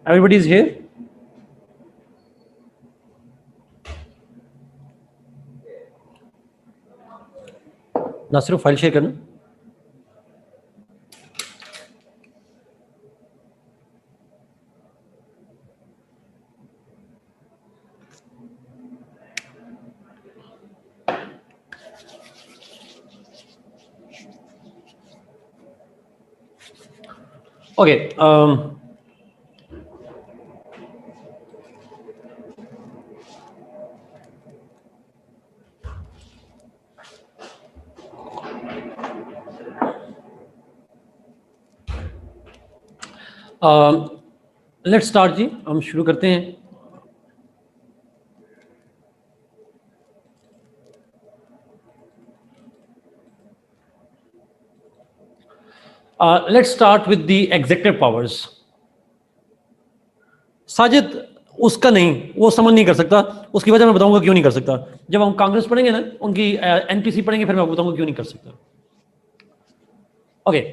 Everybody is here? Nasir file share करना. Okay. Let's start जी, हम शुरू करते हैं. Let's start with the executive powers. Sajid उसका नहीं, वो समझ नहीं कर सकता. उसकी वजह मैं बताऊंगा क्यों नहीं कर सकता. जब हम कांग्रेस पढ़ेंगे ना, उनकी एनपीसी पढ़ेंगे, फिर मैं बताऊंगा क्यों नहीं कर सकता. ओके,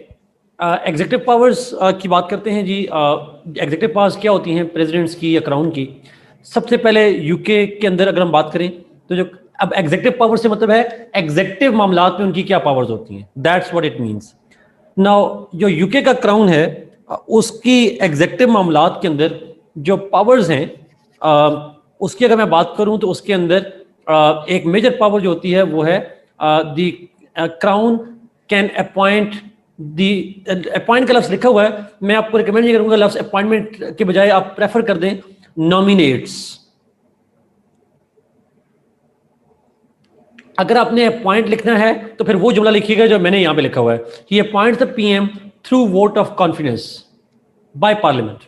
एग्जीक्यूटिव पावर्स की बात करते हैं जी. एग्जीक्यूटिव पावर्स क्या होती हैं प्रेसिडेंट्स की या क्राउन की? सबसे पहले यूके के अंदर अगर हम बात करें तो जो अब एग्जीक्यूटिव पावर से मतलब है एग्जीक्यूटिव मामलात में उनकी क्या पावर्स होती हैं. That's what it means. Now जो यूके का क्राउन है उसकी एग्जीक्यूटिव मामलात के अंदर जो पावर्स हैं उसकी अगर मैं बात करूं तो उसके अंदर एक मेजर पावर जो होती है वो है the crown can appoint the. Appoint का लफ्ज लिखा हुआ है, मैं आपको रिकमेंड नहीं करूंगा लफ्ज अपॉइंटमेंट के बजाय आप प्रेफर कर दें नॉमिनेट्स. अगर आपने अपॉइंट लिखना है तो फिर वो जुमला लिखिएगा जो मैंने यहां पे लिखा हुआ है. He appoints the PM through vote of confidence by parliament.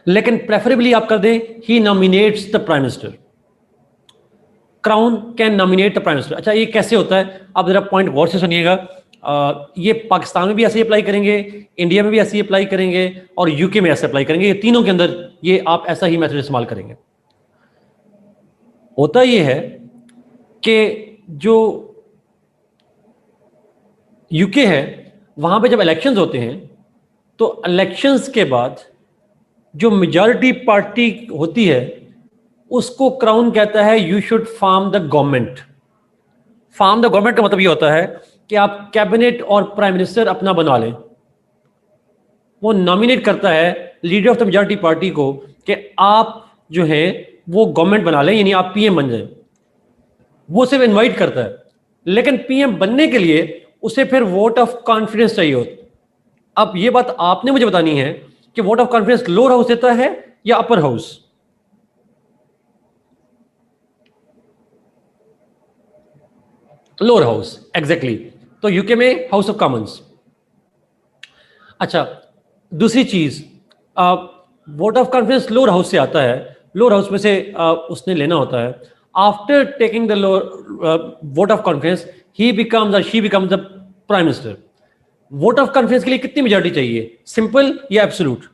लेकिन प्रेफरेबली आप कर दें he nominates the prime minister. Crown can nominate the prime minister. अच्छा, ये कैसे होता है आप जरा पॉइंट गौर से सुनिएगा. ये पाकिस्तान में भी ऐसे अप्लाई करेंगे, इंडिया में भी ऐसे अप्लाई करेंगे और यूके में ऐसे अप्लाई करेंगे. ये तीनों के अंदर ये आप ऐसा ही मेथड इस्तेमाल करेंगे. होता ये है कि जो यूके है वहां पे जब इलेक्शंस होते हैं तो इलेक्शंस के बाद जो मेजॉरिटी पार्टी होती है उसको क्राउन कहता है you should form the government. Form the government का मतलब ये होता है कि आप कैबिनेट और प्राइम मिनिस्टर अपना बना लें. वो नॉमिनेट करता है leader of the majority party को कि आप जो है वो गवर्नमेंट बना लें, यानी आप पीएम बन जाएं. वो सिर्फ इनवाइट करता है, लेकिन पीएम बनने के लिए उसे फिर वोट ऑफ कॉन्फिडेंस चाहिए होता. अब ये बात आपने मुझे बतानी है कि vote of confidence lower house देता है या upper house. Lower house, exactly. तो यूके में हाउस ऑफ कॉमन्स. अच्छा, दूसरी चीज, vote of confidence lower house से आता है. लोअर हाउस में से उसने लेना होता है. After taking the lower vote of confidence he becomes और she becomes the prime minister. Vote of confidence के लिए कितनी मेजॉरिटी चाहिए, सिंपल या absolute?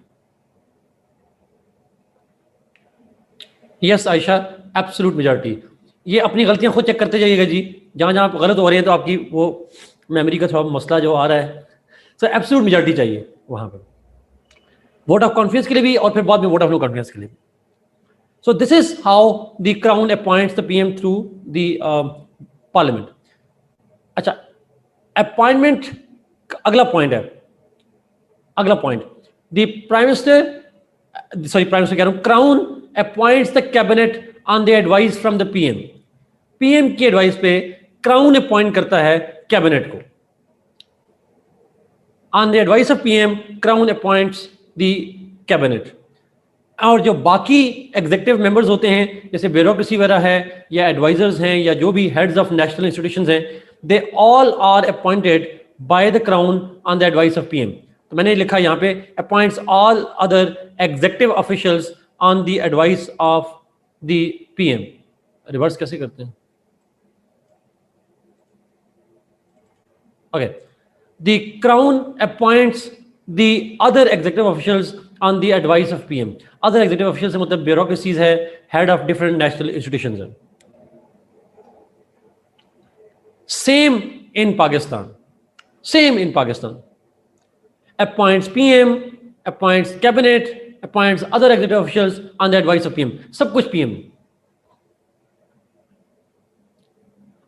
Yes Ayesha, absolute majority. ये अपनी गलतियां खुद चेक करते जाइएगा जी. जहां जहां आप गलत हो रहे हैं तो आपकी वो मेमोरी का थोड़ा मसला जो आ रहा है. सो एब्सोल्यूट मेजॉरिटी चाहिए वहां पर वोट ऑफ कॉन्फिडेंस के लिए भी और फिर बाद में वोट ऑफ नो कॉन्फिडेंस के लिए. So this is how the crown appoints the PM through the parliament. अच्छा, अपॉइंटमेंट अगला पॉइंट है. अगला point, the prime minister, sorry prime minister कह रहा हूं, crown appoints the cabinet on the advice from the PM. PM की advice पे crown appoint करता है कैबिनेट को. On the advice of PM crown appoints the cabinet. और जो बाकी एग्जीक्यूटिव मेंबर्स होते हैं जैसे ब्यूरोक्रेसी वगैरह है या एडवाइजर्स हैं या जो भी हेड्स ऑफ नेशनल इंस्टीट्यूशंस हैं, they all are appointed by the crown on the advice of PM. तो मैंने लिखा यहाँ पे appoints all other executive officials on the advice of the PM. Reverse कैसे करते हैं? Okay, the crown appoints the other executive officials on the advice of PM. Other executive official से मतलब ब्यूरोक्रेसीज है, head of different national institutions है. Same in Pakistan, same in Pakistan. Appoints PM, appoints cabinet, appoints other executive officials on the advice of PM. सब कुछ PM.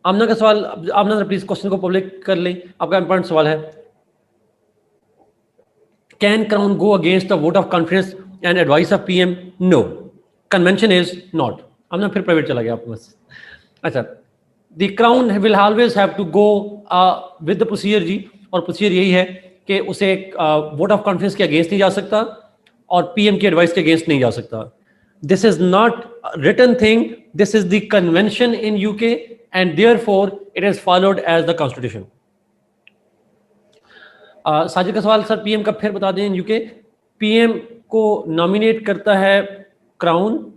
Amna का सवाल, Amna please question को public कर लें, आपका इंपॉर्टेंट सवाल है। Can crown go against the vote of confidence and advice of PM? No, convention is not. Amna फिर प्राइवेट चला गया आपके पास। अच्छा, the crown will always have to go with the procedure जी, और प्रोसीजर यही है कि उसे वोट ऑफ कॉन्फिडेंस के अगेंस्ट नहीं जा सकता और पीएम की एडवाइस के अगेंस्ट नहीं जा सकता। This is not written thing, this is the convention in UK and therefore it is followed as the constitution. Sajid का सवाल, सर पीएम का फिर बता दें। यूके पीएम को नॉमिनेट करता है क्राउन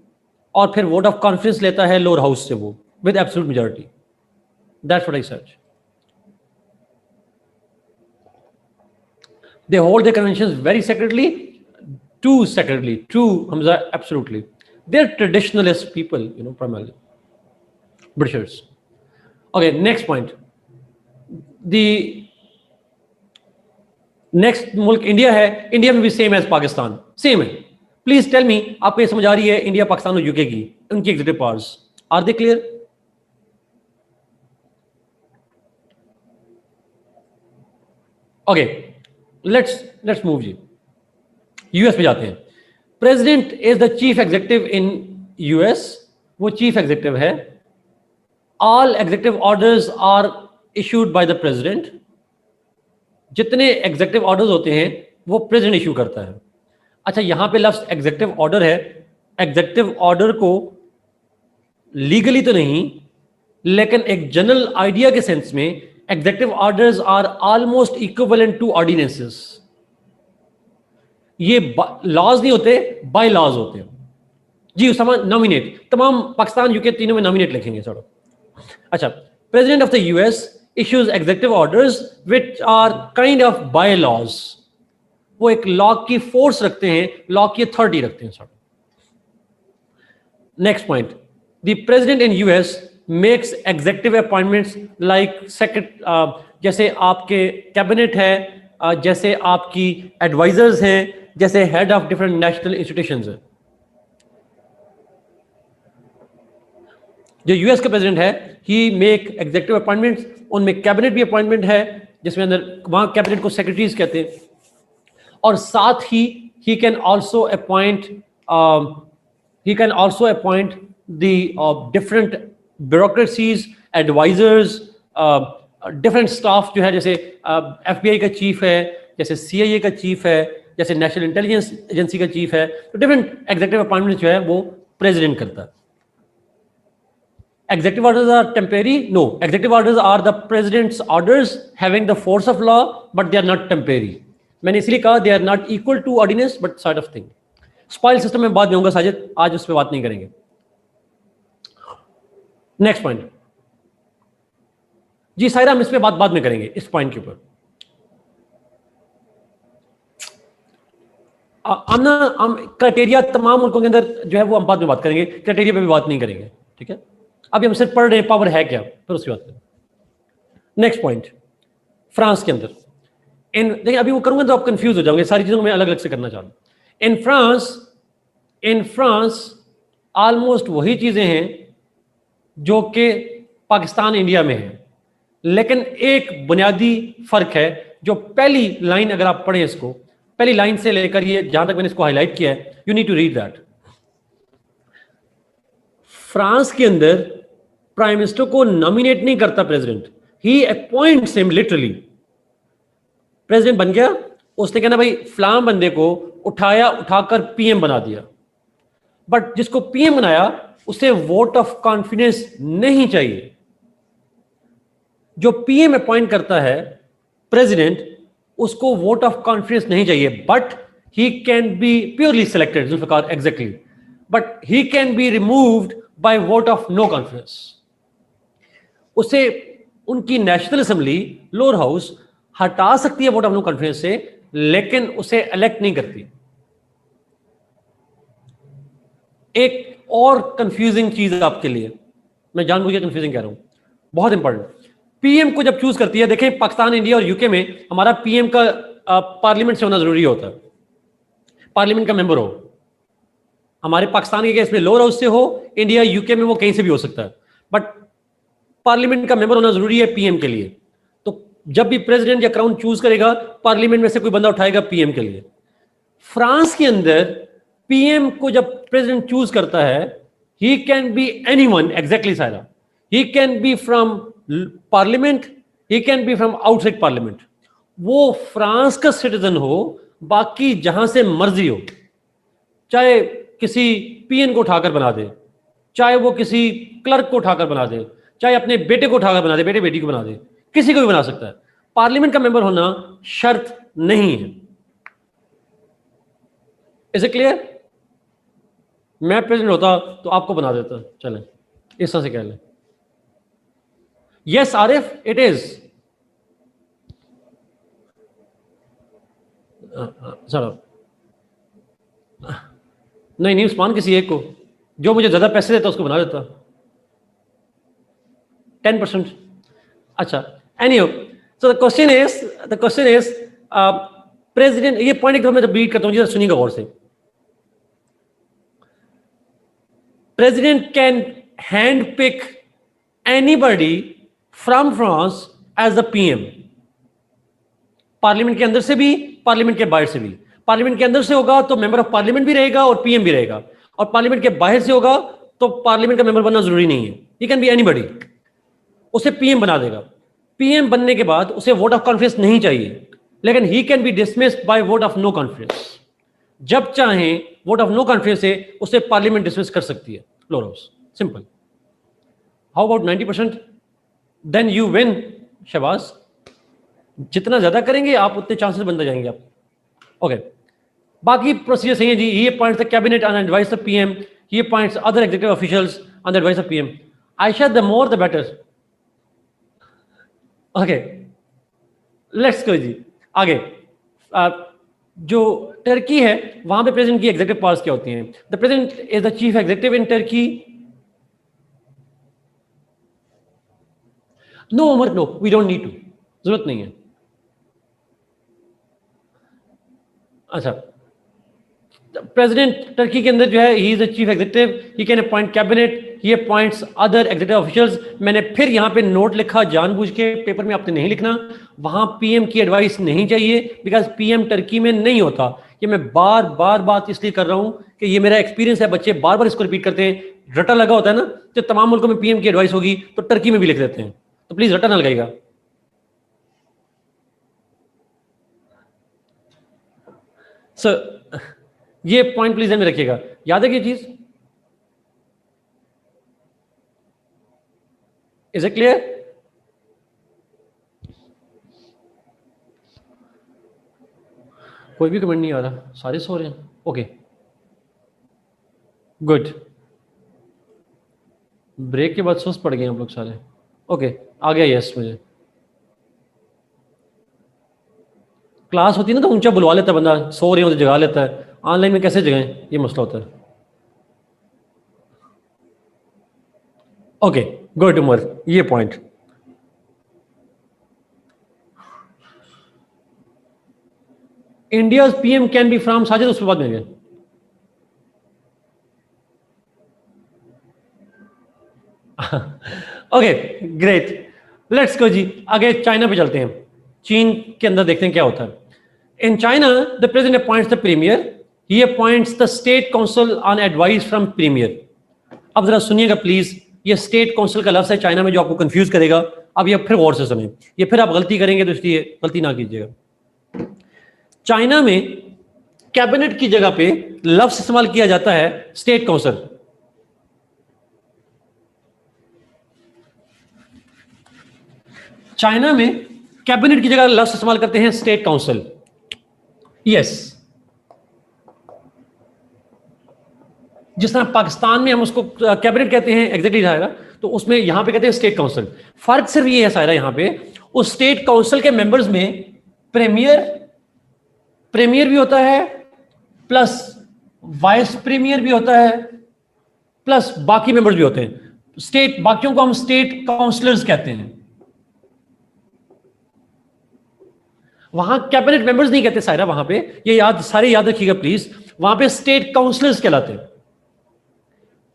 और फिर वोट ऑफ कॉन्फिडेंस लेता है लोअर हाउस से वो with absolute majority. That's what I search. They hold their conventions very secretly, too secretly, true, Hamza, absolutely. They're traditionalist people, you know, primarily. Britishers. Okay, next point. The next मुल्क India है, India में भी same as Pakistan, same है। Please tell me, आपको ये समझ आ रही है इंडिया, पाकिस्तान और यूके की उनकी executive powers, are they clear? Okay, let's move जी, यूएस पे जाते हैं। President is the chief executive in US, वो चीफ एग्जीक्यूटिव है। All executive orders are issued by the president. जितने एग्जीक्यूटिव ऑर्डर्स होते हैं वो प्रेसिडेंट इशू करता है। अच्छा, यहां पे लफ्ज एग्जीक्यूटिव ऑर्डर है। एग्जीक्यूटिव ऑर्डर को लीगली तो नहीं, लेकिन एक जनरल आइडिया के सेंस में executive orders are almost equivalent to ordinances. ये लॉज नहीं होते, बाय लॉज होते हैं जी। उसामा, नॉमिनेट, तमाम पाकिस्तान यूके तीनों में नॉमिनेट लिखेंगे सर। अच्छा, president of the US issues executive orders which are kind of bylaws. वो एक लॉ की फोर्स रखते हैं, लॉ की अथॉरिटी रखते हैं sir. Next point, the president in US makes executive appointments like जैसे आपके कैबिनेट है, जैसे आपकी एडवाइजर्स हैं, जैसे head of different national institutions हैं। जो यूएस का प्रेसिडेंट है, ही मेक एग्जीक्यूटिव अपॉइंटमेंट्स, उनमें कैबिनेट भी अपॉइंटमेंट है, जिसमें अंदर वहां कैबिनेट को सेक्रेटरीज कहते हैं, और साथ ही can also appoint the different bureaucracies, advisers, different staff जो है, जैसे एफबीआई का चीफ है, जैसे सीआईए का चीफ है, जैसे नेशनल इंटेलिजेंस एजेंसी का चीफ है। तो डिफरेंट एग्जीक्यूटिव अपॉइंटमेंट जो है वो प्रेसिडेंट करता है। Executive orders are temporary? No, executive orders are the president's orders having the force of law, but they are not temporary. मैंने इसलिए कहा they are not equal to ordinance, but sort of thing. Spoil system में बाद में होगा साजिद, आज उस पर बात नहीं करेंगे। नेक्स्ट पॉइंट जी सायरा, हम इस पे बाद में करेंगे, इस पॉइंट के ऊपर। हम क्राइटेरिया तमाम मुल्कों के अंदर जो है वो हम बाद में बात करेंगे, क्राइटेरिया पे भी बात नहीं करेंगे, ठीक है। अभी हम सिर्फ पढ़ रहे हैं पावर है क्या, फिर उसकी बात करें। नेक्स्ट पॉइंट, फ्रांस के अंदर देखिए, अभी वो करूंगा तो आप कंफ्यूज हो जाओगे, सारी चीजों में अलग अलग से करना चाहूँ। इन फ्रांस ऑलमोस्ट वही चीजें हैं जो कि पाकिस्तान इंडिया में है, लेकिन एक बुनियादी फर्क है। जो पहली लाइन अगर आप पढ़ें इसको, पहली लाइन से लेकर ये जहां तक मैंने इसको हाईलाइट किया है, you need to read that. France के अंदर प्राइम मिनिस्टर को नॉमिनेट नहीं करता president, he appoints him literally. President बन गया, उसने कहना भाई फलां बंदे को उठाकर पीएम बना दिया, बट जिसको पीएम बनाया उसे वोट ऑफ कॉन्फिडेंस नहीं चाहिए। जो पीएम अपॉइंट करता है प्रेसिडेंट, उसको वोट ऑफ कॉन्फिडेंस नहीं चाहिए, but he can be purely selected, Zulfiqar exactly, but he can be removed by vote of no confidence. उसे उनकी नेशनल असेंबली लोअर हाउस हटा सकती है वोट ऑफ नो कॉन्फिडेंस से, लेकिन उसे इलेक्ट नहीं करती। एक और कंफ्यूजिंग चीज आपके लिए, मैं जानबूझ के कंफ्यूजिंग कह रहा हूं, बहुत इंपॉर्टेंट। पीएम को जब चूज करती है, देखें पाकिस्तान, इंडिया और यूके में हमारा पीएम का पार्लियामेंट से होना जरूरी होता है। पार्लियामेंट का मेंबर हो। हमारे पाकिस्तान के केस में लोअर हाउस से हो, इंडिया यूके में वो कहीं से भी हो सकता है, बट पार्लियामेंट का मेंबर होना जरूरी है पीएम के लिए। तो जब भी प्रेसिडेंट या क्राउन चूज करेगा, पार्लियामेंट में से कोई बंदा उठाएगा पीएम के लिए। फ्रांस के अंदर पीएम को जब प्रेसिडेंट चूज करता है, he can be anyone, exactly Sara, he can be from parliament, he can be from outside parliament. वो फ्रांस का सिटीजन हो, बाकी जहां से मर्जी हो, चाहे किसी पीएन को उठाकर बना दे, चाहे वो किसी क्लर्क को उठाकर बना दे, चाहे अपने बेटे को उठाकर बना दे, बेटे बेटी को बना दे, किसी को भी बना सकता है। पार्लियामेंट का मेंबर होना शर्त नहीं है। Is it clear? मैं प्रेसिडेंट होता तो आपको बना देता, चलें इस तरह से कह लें। Yes Arif, it is. चलो, नहीं उस्मान, किसी एक को जो मुझे ज्यादा पैसे देता उसको बना देता, 10%। अच्छा, anyhow, so the question is president, ये पॉइंट एक मैं रिपीट करता हूं, जरा सुनिएगा गौर से। President can hand pick anybody from France as the PM, parliament के अंदर से भी, पार्लियामेंट के बाहर से भी। पार्लियामेंट के अंदर से होगा तो मेंबर ऑफ पार्लियामेंट भी रहेगा और पीएम भी रहेगा, और पार्लियामेंट के बाहर से होगा तो पार्लियामेंट का मेंबर बनना जरूरी नहीं है, ही कैन बी एनीबॉडी, उसे पीएम बना देगा। पीएम बनने के बाद उसे वोट ऑफ कॉन्फिडेंस नहीं चाहिए, लेकिन he can be dismissed by vote of no confidence. जब चाहे वोट ऑफ नो कॉन्फिडेंस से उसे पार्लियामेंट डिसमिस कर सकती है, lower house, simple. How about 90%? Then you win Shahbaz. जितना ज्यादा करेंगे आप, उतने चांसेस बनते जाएंगे आप। ओके, बाकी प्रोसीजर सही है जी। He appoints the cabinet on advice of PM, he appoints other executive officials on the advice of PM. Ayesha, the more the better. Okay, let's go जी आगे। जो टर्की है वहां पे प्रेसिडेंट की एग्जीक्यूटिव पावर्स क्या होती हैं? The president is the chief executive in Turkey. No Umar, no, we don't need to, जरूरत नहीं है। अच्छा, प्रेसिडेंट टर्की के अंदर जो है, he is the chief executive, he can appoint cabinet, he appoints other executive officials. मैंने फिर यहां पे नोट लिखा जानबूझ के, पेपर में आपने नहीं लिखना, वहां पीएम की एडवाइस नहीं चाहिए, बिकॉज पीएम टर्की में नहीं होता। ये मैं बार बार बात इसलिए कर रहा हूं कि ये मेरा एक्सपीरियंस है, बच्चे बार बार इसको रिपीट करते हैं। रटा लगा होता है ना, तो तमाम मुल्कों में पीएम की एडवाइस होगी तो टर्की में भी लिख देते हैं, तो प्लीज रटा ना लगाइएगा। सर ये पॉइंट प्लीज ध्यान में रखिएगा, याद है कि चीज। Is it clear? कोई भी कमेंट नहीं आ रहा, सारे सो रहे हैं। ओके गुड, ब्रेक के बाद सुस्त पड़ गए हम लोग सारे। ओके, आ गया यस। मुझे क्लास होती है ना तो ऊंचा बुलवा लेता है बंदा, सो रहे हो तो जगा लेता है, ऑनलाइन में कैसे जगाएं, ये मसला होता है। ओके गुड उमर, ये point. India PM can be from, Sajid उसके बाद में गए। ओके ग्रेट, लेट्स गो जी आगे। चाइना पे चलते हैं। चीन के अंदर देखते हैं क्या होता है। In China the president appoints the premier, he appoints the state council on advice from premier. अब जरा सुनिएगा प्लीज, ये स्टेट काउंसिल का लफ्ज है चाइना में जो आपको कंफ्यूज करेगा। अब ये फिर गौर से सुने, ये फिर आप गलती करेंगे तो इसलिए गलती ना कीजिएगा। चाइना में कैबिनेट की जगह पे लफ्ज इस्तेमाल किया जाता है स्टेट काउंसिल। चाइना में कैबिनेट की जगह लफ्ज इस्तेमाल करते हैं स्टेट काउंसिल। यस, जिस तरह पाकिस्तान में हम उसको कैबिनेट कहते हैं, एग्जैक्टली जाएगा, तो उसमें यहां पे कहते हैं स्टेट काउंसिल। फर्क सिर्फ ये है सायरा, यहां पे उस स्टेट काउंसिल के मेंबर्स में प्रीमियर भी होता है, प्लस वाइस प्रीमियर भी होता है, प्लस बाकी मेंबर्स भी होते हैं। स्टेट, बाकियों को हम स्टेट काउंसलर्स कहते हैं। वहां कैबिनेट मेंबर्स नहीं कहते सायरा, वहां पे ये सारे याद रखिएगा प्लीज। वहां पे स्टेट काउंसलर्स कहलाते हैं,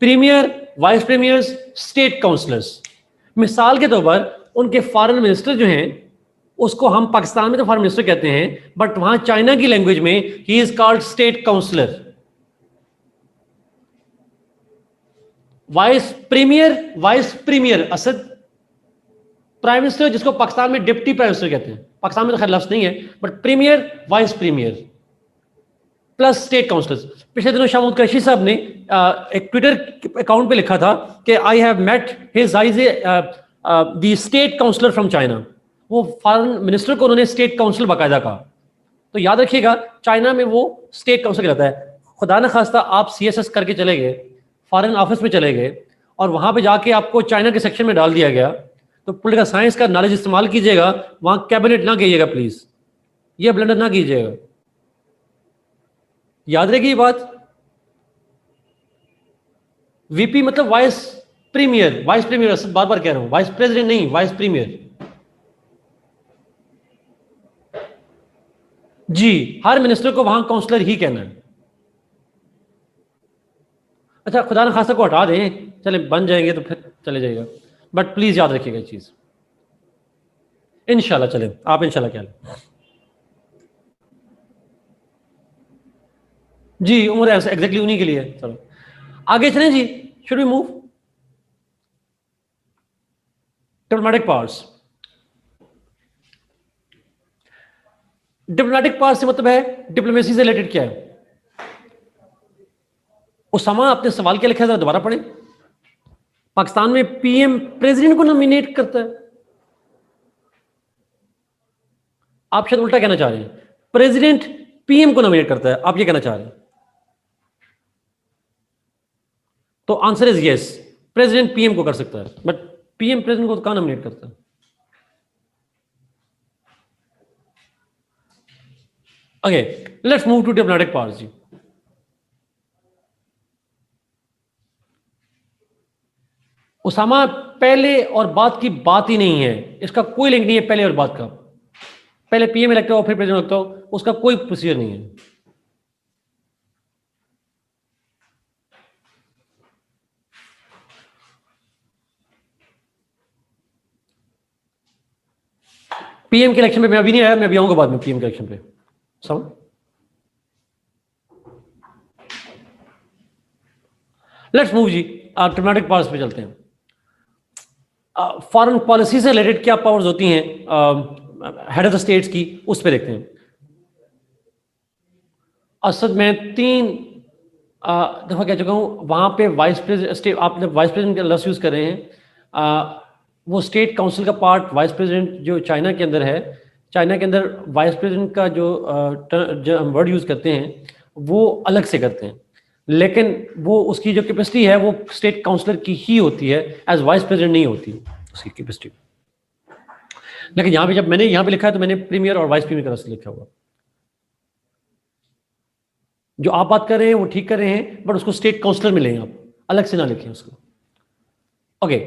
premier, vice premiers, state councillors. मिसाल के तौर पर उनके फॉरेन मिनिस्टर जो हैं, उसको हम पाकिस्तान में तो फॉरेन मिनिस्टर कहते हैं, बट वहां चाइना की लैंग्वेज में he is called state councillor. Vice premier Asad, prime minister जिसको पाकिस्तान में डिप्टी प्राइम मिनिस्टर कहते हैं, पाकिस्तान में तो खैर लफ्ज नहीं है, but premier, vice premier plus state councillors. पिछले दिनों शाहमूद कुरैशी साहब ने एक ट्विटर अकाउंट पे लिखा था कि I have met his eyes the state councillor from China. वो फॉरेन मिनिस्टर को उन्होंने स्टेट काउंसिल बाकायदा कहा। तो याद रखिएगा, चाइना में वो स्टेट काउंसिल कहलाता है। खुदा न खास्ता आप CSS करके चले गए, फॉरेन ऑफिस में चले गए और वहां पे जाके आपको चाइना के सेक्शन में डाल दिया गया, तो पॉलिटिकल साइंस का नॉलेज इस्तेमाल कीजिएगा, वहां कैबिनेट ना कीजिएगा प्लीज, ये ब्लंडर ना कीजिएगा। याद रहेगी ये बात। VP मतलब वाइस प्रीमियर, बार बार कह रहा हूं, वाइस प्रेसिडेंट नहीं, वाइस प्रीमियर। जी, हर मिनिस्टर को वहां काउंसलर ही कहना है। अच्छा, खुदा न खासा को हटा दें, चले बन जाएंगे तो फिर चले जाएगा, बट प्लीज याद रखिएगा चीज। इंशाल्लाह चले, आप इंशाल्लाह क्या जी, उम्र एग्जैक्टली उन्हीं के लिए। चलो आगे चलें जी, should we move. Diplomatic powers. Diplomatic power से मतलब है डिप्लोमेसी से रिलेटेड क्या है। उसामा, आपने सवाल क्या लिखा है, जरा दोबारा पढ़ें। पाकिस्तान में PM प्रेसिडेंट को नॉमिनेट करता है। आप शायद उल्टा कहना चाह रहे हैं, प्रेसिडेंट PM को नॉमिनेट करता है, आप ये कहना चाह रहे हैं। तो answer is yes, president PM को कर सकता है, बट PM प्रेसिडेंट को कहां नॉमिनेट करता है। Okay, let's move to diplomatic powers जी। उसामा, पहले और बाद की बात ही नहीं है, इसका कोई लिंक नहीं है पहले और बाद का। पहले PM इलेक्ट हो फिर प्रेसिडेंट इलेक्ट हो, उसका कोई प्रोसीजर नहीं है। PM के इलेक्शन पे मैं अभी नहीं आया, मैं अभी आऊंगा बाद में PM के इलेक्शन पे। समझ। लेट्स मूव जी, डिप्लोमेटिक पावर्स पे चलते हैं। फॉरेन पॉलिसी से रिलेटेड क्या पावर्स होती हैं हेड ऑफ द स्टेट्स की, उस पर देखते हैं। असद में 3 दफा कह चुका हूं, वहां पे वाइस प्रेसिडेंट, आप जब वाइस प्रेसिडेंट का लफ्ज यूज कर रहे हैं, वो स्टेट काउंसिल का पार्ट वाइस प्रेसिडेंट जो चाइना के अंदर है, चाइना के अंदर वाइस प्रेसिडेंट का जो हम वर्ड यूज करते हैं वो अलग से करते हैं, लेकिन वो उसकी जो कैपेसिटी है वो स्टेट काउंसलर की ही होती है, एज वाइस प्रेसिडेंट नहीं होती उसकी कैपेसिटी। लेकिन यहाँ पे जब मैंने यहाँ पे लिखा है तो मैंने प्रीमियर और वाइस प्रीमियर का रस लिखा हुआ। जो आप बात कर रहे हैं वो ठीक कर रहे हैं, बट उसको स्टेट काउंसलर में लें, आप अलग से ना लिखें उसको। ओके,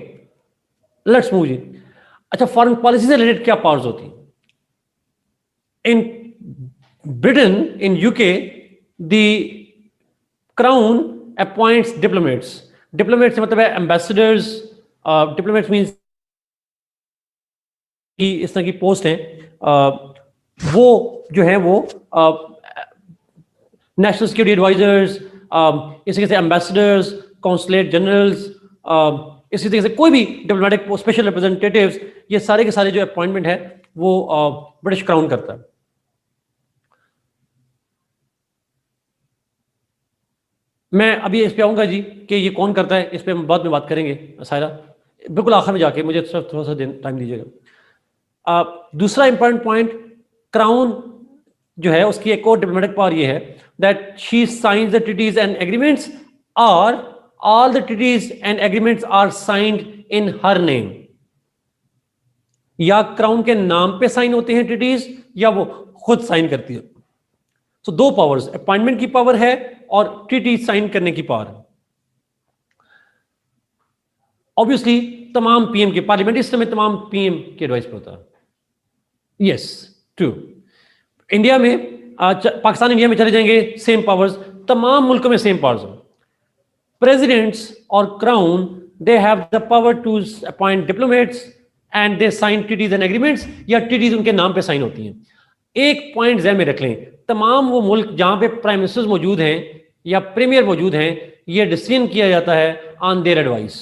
लेट्स मूव जी। अच्छा, फॉरेन पॉलिसी से रिलेटेड क्या पावर्स होती हैं। In Britain, in UK, the crown appoints diplomats. Diplomats मतलब है एम्बेसडर्स। डिप्लोमेट्स मीन्स कि इस तरह की पोस्ट है, वो जो है वो नेशनल सिक्योरिटी एडवाइजर्स, इसी तरह से एम्बेसडर्स, कॉन्सुलेट जनरल्स, इसी तरह से कोई भी डिप्लोमेटिक स्पेशल रिप्रेजेंटेटिव्स, ये सारे के सारे जो अपॉइंटमेंट है वो ब्रिटिश क्राउन करता है। मैं अभी इस पे आऊंगा जी कि ये कौन करता है, इस पे हम बाद में बात करेंगे सायरा, बिल्कुल आखिर में जाके, मुझे सिर्फ थोड़ा सा टाइम दीजिएगा। दूसरा इंपॉर्टेंट पॉइंट, क्राउन जो है उसकी एक और डिप्लोमेटिक पावर ये है that she signs the treaties and agreements, और all the treaties and agreements are signed in her name. या क्राउन के नाम पे साइन होते हैं ट्रीटीज, या वो खुद साइन करती है। तो दो पावर्स, अपॉइंटमेंट की पावर है और ट्रीटी साइन करने की पावर है। ऑब्वियसली तमाम PM के पार्लियामेंट्री सिस्टम में तमाम PM के एडवाइस पे होता है। Yes, true. इंडिया में पाकिस्तान इंडिया में चले जाएंगे, सेम पावर्स तमाम मुल्कों में सेम पावर्स हैं। प्रेसिडेंट्स और crown they have the power to appoint diplomats and they sign treaties and agreements, या ट्रीटीज उनके नाम पे साइन होती हैं। एक पॉइंट ज़हन में रख लें, तमाम वो मुल्क जहां पे प्राइम मिनिस्टर्स मौजूद हैं या प्रीमियर मौजूद हैं, ये डिसीजन किया जाता है ऑन देयर एडवाइस।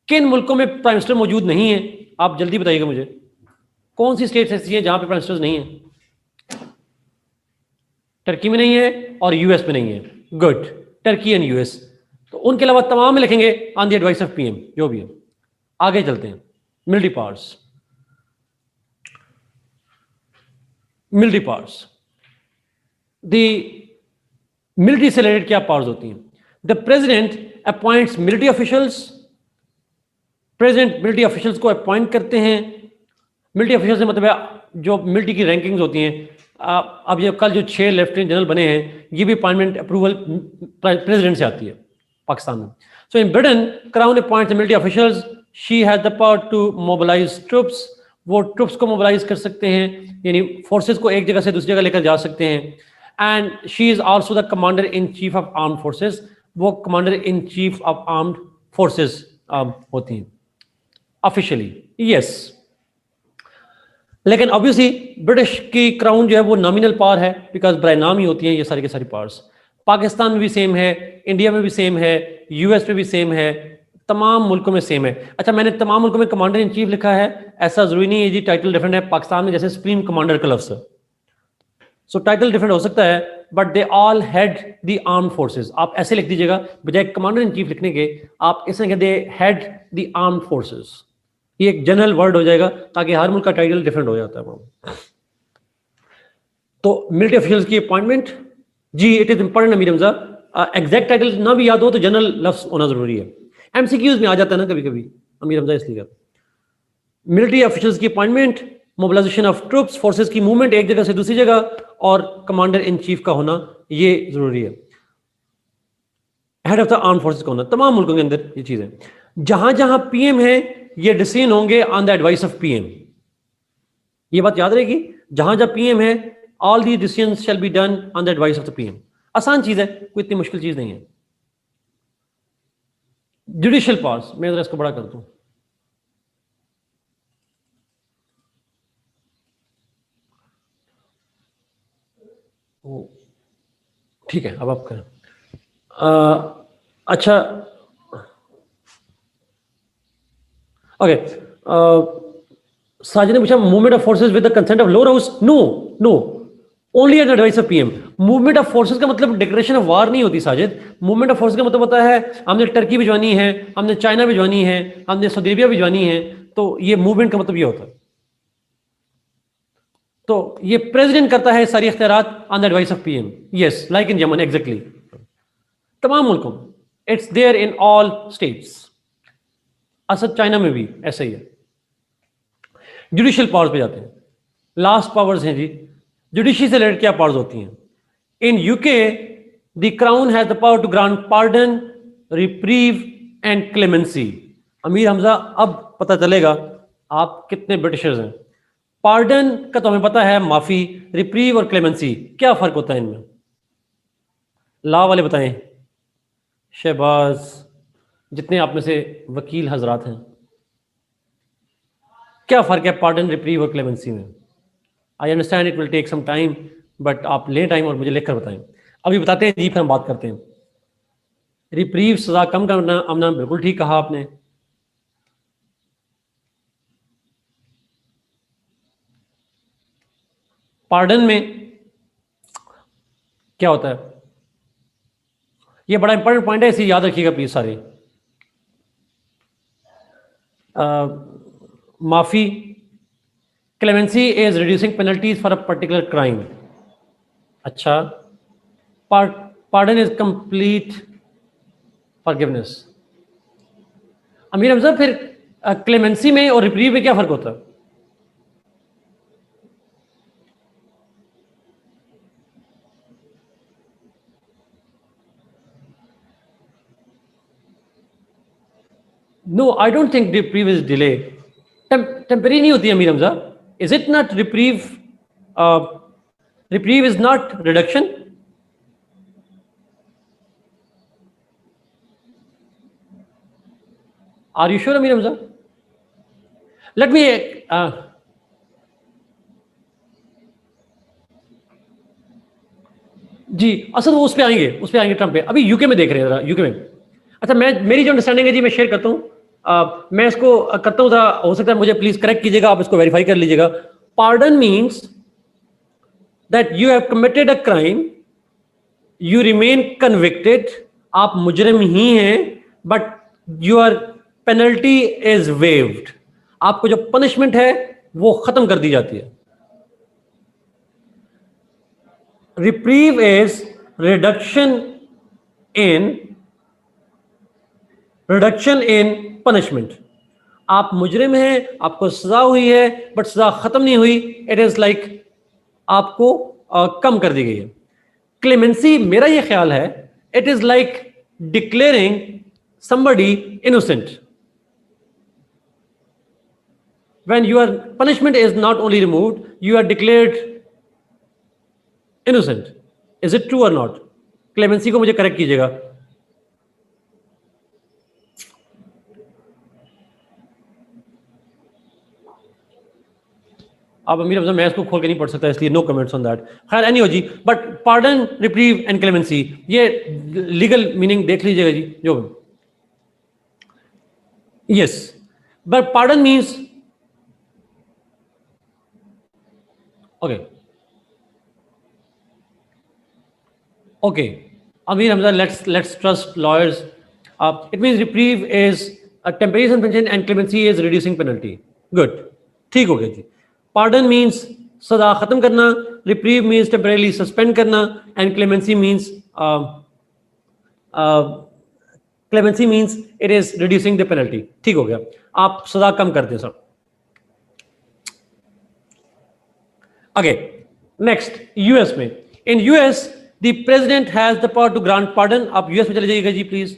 किन मुल्कों में प्राइम मिनिस्टर मौजूद नहीं है, आप जल्दी बताइएगा मुझे, कौन सी स्टेट्स ऐसी हैं जहां पे प्राइम मिनिस्टर्स नहीं है? टर्की में नहीं है और यूएस में नहीं है। Good, Turkey and US. तो उनके अलावा तमाम में लिखेंगे on the advice of PM, जो भी है। आगे चलते हैं, military powers. Military powers, the military से रिलेटेड क्या पावर्स होती हैं? The president appoints military officials, president military officials को अपॉइंट करते हैं। मिलिट्री ऑफिशियल से मतलब है जो मिलिट्री की रैंकिंग्स होती हैं। अब ये कल जो 6 लेफ्टिनेंट जनरल बने हैं, ये भी अपॉइंटमेंट अप्रूवल प्रेसिडेंट से आती है पाकिस्तान में। So in Britain crown appoints military officials, she has the power to mobilise troops, वो ट्रुप्स को मोबिलाइज कर सकते हैं, यानी फोर्सेस को एक जगह से दूसरी जगह लेकर जा सकते हैं। And she is also the commander in chief of armed forces, वो commander in chief of armed forces होती हैं ऑफिशियली। यस, लेकिन ऑब्वियसली ब्रिटिश की क्राउन जो है वो नॉमिनल पावर है, बिकॉज बाय नाम ही होती हैं ये सारी की सारी पावर्स। पाकिस्तान में भी सेम है, इंडिया में भी सेम है, यूएस में भी सेम है, तमाम मुल्कों में सेम है। अच्छा, मैंने तमाम मुल्कों में कमांडर इन चीफ लिखा है, ऐसा जरूरी नहीं है जी टाइटल डिफरेंट है। पाकिस्तान में जैसे सुप्रीम कमांडर का लफ्ज़ है, सो टाइटल डिफरेंट हो सकता है, but they all head the armed forces. आप ऐसे लिख दीजिएगा, बजाय कमांडर इन चीफ लिखने के आप इसे लिखें दे हेड द आर्म्ड फोर्सेस। ये एक जनरल वर्ड हो जाएगा, ताकि हर मुल्क का टाइटल डिफरेंट हो जाता है। तो मिलिट्री ऑफिशियल्स की अपॉइंटमेंट, जी it is important Amir Hamza, exact title ना भी याद हो तो जनरल लफ्ज होना जरूरी है। एमसीक्यूज में आ जाता है ना कभी कभी अमीर हमजा, इसलिए मिलिट्री ऑफिशियल्स की appointment, mobilisation of troops, forces की मूवमेंट एक जगह से दूसरी जगह, और कमांडर इन चीफ का होना ये जरूरी है। Head of the arm forces का होना तमाम मुल्कों के अंदर ये चीजें। जहां जहां पीएम है ये डिसीजन होंगे on the advice of PM, ये बात याद रहेगी। जहां जहां पीएम है all the decisions shall be done on the advice of the PM. आसान चीज है, कोई इतनी मुश्किल चीज नहीं है। जुडिशियल पावर्स, मैं जरा इसको बड़ा कर दूं। ठीक है, अब आप करें। अच्छा, ओके, साजिद ने पूछा movement of forces with the consent of lower house. No no, only at advice of PM. Movement of forces का मतलब डिक्लेरेशन ऑफ वार नहीं होती साजिद। मूवमेंट ऑफ फोर्सेस का मतलब होता है हमने टर्की भिजवानी है, हमने चाइना भिजवानी है, हमने सऊदी अरेबिया भिजवानी है, तो ये मूवमेंट का मतलब ये होता है। तो ये प्रेसिडेंट करता है सारी इख्तियारात on the advice of PM. Yes, like in Yemen, exactly तमाम मुल्कों में it's there in all states. Asad China में भी ऐसा ही है। जुडिशियल पावर्स पे जाते हैं, लास्ट पावर्स हैं जी। जुडिशरी से रिलेटेड क्या पावर्स होती हैं? In UK the crown has the power to grant pardon, reprieve and clemency. Amir Hamza, अब पता चलेगा आप कितने ब्रिटिशर्स हैं। पार्डन का तो हमें पता है, माफी। रिप्रीव और क्लेमेंसी क्या फर्क होता है इनमें? लॉ वाले बताएं, शहबाज, जितने आप में से वकील हजरात हैं, क्या फर्क है पार्डन, रिप्रीव और क्लेमेंसी में? I understand it will take some time, but आप लें टाइम और मुझे लिखकर बताएं। अभी बताते हैं जी, फिर हम बात करते हैं। रिप्रीव सजा कम करना, अमना बिल्कुल ठीक कहा आपने। पार्डन में क्या होता है? ये बड़ा इंपॉर्टेंट पॉइंट है, इसे याद रखिएगा प्लीज सारे। माफी, clemency is reducing penalties for a particular crime. अच्छा, pardon is complete forgiveness. Amir Hamza, फिर क्लेमेंसी में और रिप्रीव में क्या फर्क होता है? No, I don't think reprieve is delay. Temporary नहीं होती Amir Hamza. Is it not reprieve? Reprieve is not reduction. Are you sure Amir Hamza? Let me जी असल वो उस पे आएंगे ट्रम्प पे। अभी यूके में देख रहे हैं जरा, यूके में। अच्छा, मेरी जो अंडरस्टैंडिंग है जी मैं शेयर करता हूँ। मैं इसको करता हूँ, हो सकता है मुझे प्लीज करेक्ट कीजिएगा, आप इसको वेरीफाई कर लीजिएगा। Pardon means that you have committed a crime, you remain convicted, आप मुजरिम ही हैं, but your penalty is waived, आपको जो पनिशमेंट है वो खत्म कर दी जाती है। Reprieve is reduction in punishment. आप मुजरिम हैं, आपको सजा हुई है, बट सजा खत्म नहीं हुई, इट इज लाइक आपको कम कर दी गई है। क्लेमेंसी, मेरा ये ख्याल है, it is like declaring somebody innocent. When your punishment is not only removed, you are declared innocent. Is it true or not? Clemency को मुझे करेक्ट कीजिएगा। आप अमीर अफजल, मैं इसको खोल के नहीं पढ़ सकता, इसलिए नो कमेंट्स ऑन दैट। खैर एनीवे जी, but pardon, reprieve and clemency, ये लीगल मीनिंग देख लीजिएगा जी। जो yes, but pardon means okay Amir Hamza, let's trust lawyers. It means reprieve is a temporary suspension and clemency is reducing penalty. Good, ठीक हो गया जी। pardon means सजा खत्म करना, reprieve means temporarily suspend करना, and clemency means clemency means it is reducing the penalty. ठीक हो गया, आप सजा कम करते हैं सर। Okay, next यूएस में, in US the president has the power to grant pardon. आप यूएस में चले जाइएगा जी प्लीज।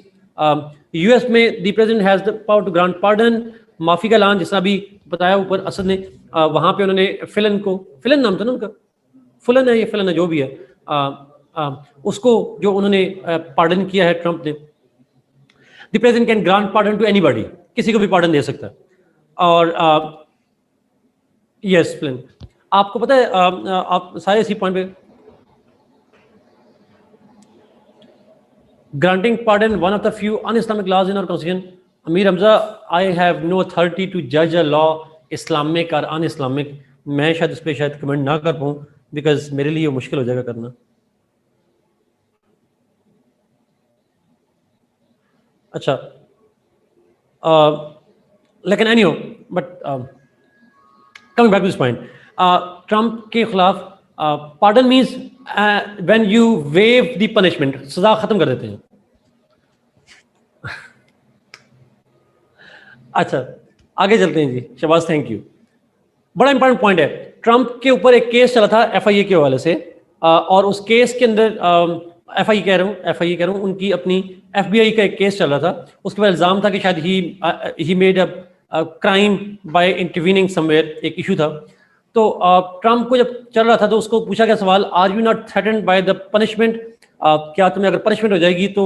यूएस में the president has the power to grant pardon. माफी का ऐलान, जैसा भी बताया ऊपर असद ने, वहां पे उन्होंने फिलन को, फिलन नाम था ना उनका, फुलन है, ये फिलन है जो भी है, उसको जो उन्होंने पार्डन किया है ट्रंप ने। The president can grant pardon to anybody, किसी को भी पार्डन दे सकता है। और यस प्लेन, आपको पता है, आप सारे इसी पॉइंट पे, granting pardon one of the few un-Islamic laws in our constitution. Amir Hamza, I have no authority to जज अ लॉ इस्लामिक और अन इस्लामिक। मैं शायद इस पर शायद कमेंट ना कर पाऊँ, बिकॉज मेरे लिए मुश्किल हो जाएगा करना। अच्छा, लेकिन anyhow, but coming back to this point, Trump के खिलाफ pardon means when you waive the punishment, सजा खत्म कर देते हैं। अच्छा, आगे चलते हैं जी। Shahbaz, thank you. बड़ा इंपॉर्टेंट पॉइंट है, ट्रंप के ऊपर एक केस चला था एफआईए के हवाले से, और उस केस के अंदर एफआईए कह रहा हूँ, उनकी अपनी एफबीआई का एक केस चल रहा था। उसके बाद इल्जाम था कि शायद he made a crime by intervening somewhere, एक इशू था। तो ट्रंप को जब चल रहा था तो उसको पूछा गया सवाल, are you not threatened by the punishment, क्या तुम्हें अगर पनिशमेंट हो जाएगी तो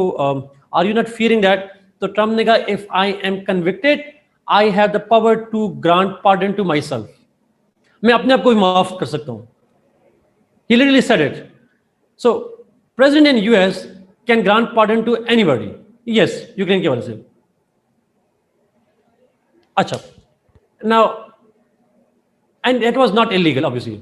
are you not fearing that? तो ट्रंप ने कहा, if I am convicted I have the power to grant pardon to myself, मैं अपने आप को भी माफ कर सकता हूँ। He literally said it. So president in US can grant pardon to anybody. Yes, Ukraine के वजह से। अच्छा, now and it was not illegal obviously.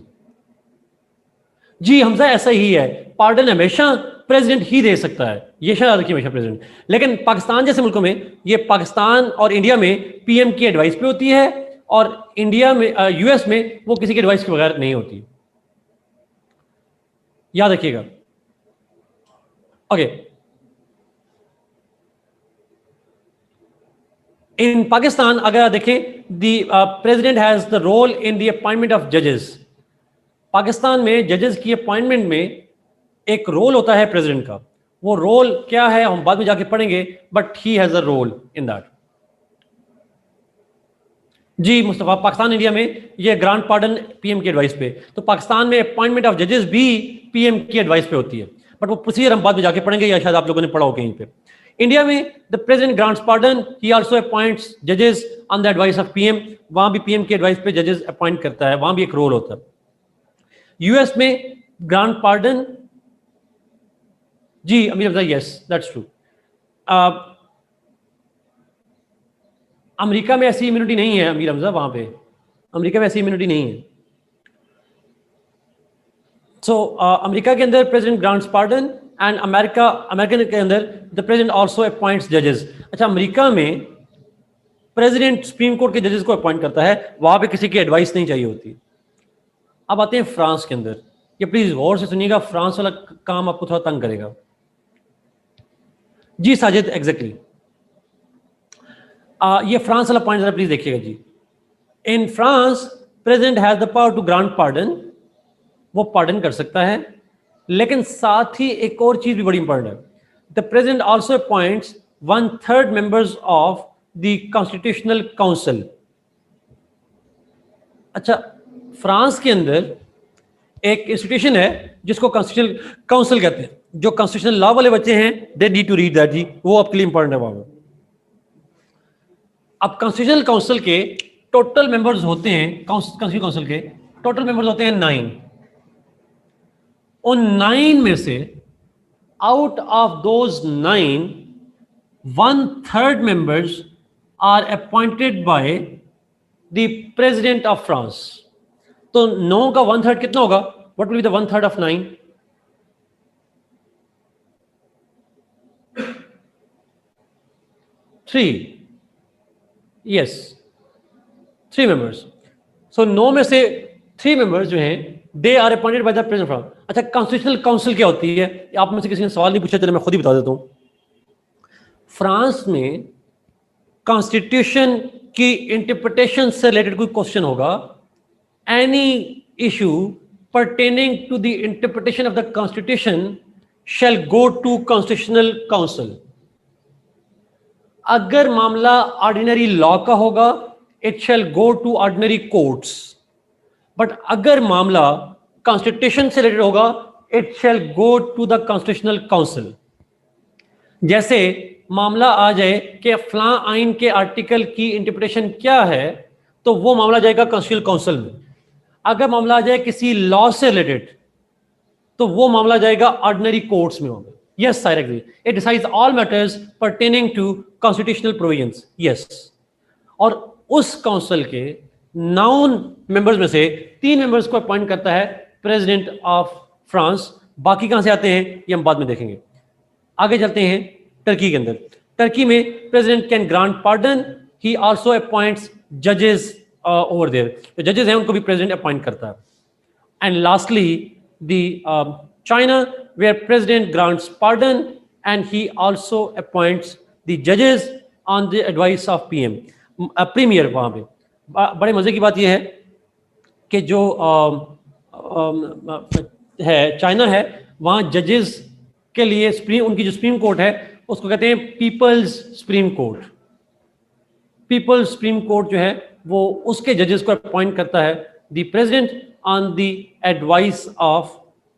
जी हमजा, ऐसा ही है, पार्डन हमेशा प्रेसिडेंट ही दे सकता है, ये शायद रखिए हमेशा प्रेसिडेंट। लेकिन पाकिस्तान जैसे मुल्कों में, ये पाकिस्तान और इंडिया में पीएम की एडवाइस पे होती है, और इंडिया में यूएस में वो किसी की एडवाइस के बगैर नहीं होती, याद रखिएगा। ओके, इन पाकिस्तान अगर आप देखें, the president has the role in the appointment of जजेस। पाकिस्तान में जजेस की अपॉइंटमेंट में एक रोल होता है प्रेसिडेंट का। वो रोल क्या है हम बाद में जाके पढ़ेंगे, but he has a role in that. जी मुस्तफा, पाकिस्तान इंडिया में ये ग्रांट पार्डन पीएम की एडवाइस पे, तो पाकिस्तान में अपॉइंटमेंट ऑफ जजेस भी पीएम की एडवाइस पे होती है, बट वो प्रोसीजर हम बाद में जाके पढ़ेंगे, या शायद आप लोगों ने पढ़ा हो कहीं पे। इंडिया में the president grants pardon, he also appoints जजेस on the advice of PM, वहां भी पीएम की एडवाइस पे जजेस अपॉइंट करता है, वहां भी एक रोल होता है। यूएस में grant pardon, ji Amir Hamza, yes that's true. America में ऐसी इम्यूनिटी नहीं है अमीर हमजा, वहां पे अमेरिका में ऐसी इम्यूनिटी नहीं है। सो अमेरिका के अंदर president grants pardon and American के अंदर द प्रेसिडेंट आल्सो अपॉइंट्स जजेस। अच्छा, अमेरिका में प्रेसिडेंट सुप्रीम कोर्ट के जजेस को अपॉइंट करता है, वहां पे किसी की एडवाइस नहीं चाहिए होती। अब आते हैं फ्रांस के अंदर, ये प्लीज गौर से सुनिएगा, फ्रांस वाला काम आपको थोड़ा तंग करेगा। जी साजिद, एग्जैक्टली ये फ्रांस वाला पॉइंट जरा प्लीज देखिएगा जी। In France president has the power to grant pardon, वो पार्डन कर सकता है, लेकिन साथ ही एक और चीज भी बड़ी इंपॉर्टेंट है, the president also appoints 1/3 members of the constitutional council. अच्छा, फ्रांस के अंदर एक इंस्टीट्यूशन है जिसको कॉन्स्टिट्यूशनल काउंसिल कहते हैं, जो कॉन्स्टिट्यूशनल लॉ वाले बच्चे हैं they need to read that जी, वो आपके लिए इंपॉर्टेंट है वहां। अब कॉन्स्टिट्यूशनल काउंसिल के टोटल मेंबर्स होते हैं, कॉन्स्टिट्यूशनल काउंसिल के टोटल मेंबर्स होते हैं 9। उन 9 में से out of those 9 1/3 members are appointed by the president of France. तो 9 का 1/3 कितना होगा? What will be the 1/3 of 9? 3। Yes, 3 members. So 9 में से 3 मेंबर्स जो हैं they are appointed by the president France. अच्छा, कॉन्स्टिट्यूशनल काउंसिल क्या होती है? आप में से किसी ने सवाल नहीं पूछा, चलो मैं खुद ही बता देता हूं। फ्रांस में कॉन्स्टिट्यूशन की इंटरप्रिटेशन से रिलेटेड कोई क्वेश्चन होगा, any issue pertaining to the interpretation of the constitution shall go to constitutional council। अगर मामला ऑर्डिनरी लॉ का होगा it shall go to ordinary courts, but अगर मामला कॉन्स्टिट्यूशन से रिलेटेड होगा it shall go to the constitutional council. जैसे मामला आ जाए कि फलां आइन के आर्टिकल की इंटरप्रिटेशन क्या है, तो वो मामला जाएगा कॉन्स्टिट्यूशनल काउंसिल में। अगर मामला आ जाए किसी लॉ से रिलेटेड तो वो मामला जाएगा ऑर्डिनरी कोर्ट्स में होगा। Yes I agree, it decides all matters pertaining to constitutional provisions. Yes, और उस काउंसिल के 9 मेंबर्स में से 3 मेंबर्स को अपॉइंट करता है प्रेसिडेंट ऑफ फ्रांस। बाकी कहां से आते हैं ये हम बाद में देखेंगे। आगे चलते हैं टर्की के अंदर। टर्की में president can grant pardon, he also appoints जजेस ओवर देयर। जो जजेस हैं उनको भी प्रेसिडेंट अपॉइंट करता है। And lastly the China where president grants pardon and he also appoints the जजेस on the advice of PM, premier. वहां पे बड़े मजे की बात यह है कि जो है चाइना है, वहां जजेस के लिए उनकी जो सुप्रीम कोर्ट है उसको कहते हैं people's supreme court. People's supreme court जो है वो उसके जजेस को अपॉइंट करता है the president on the advice of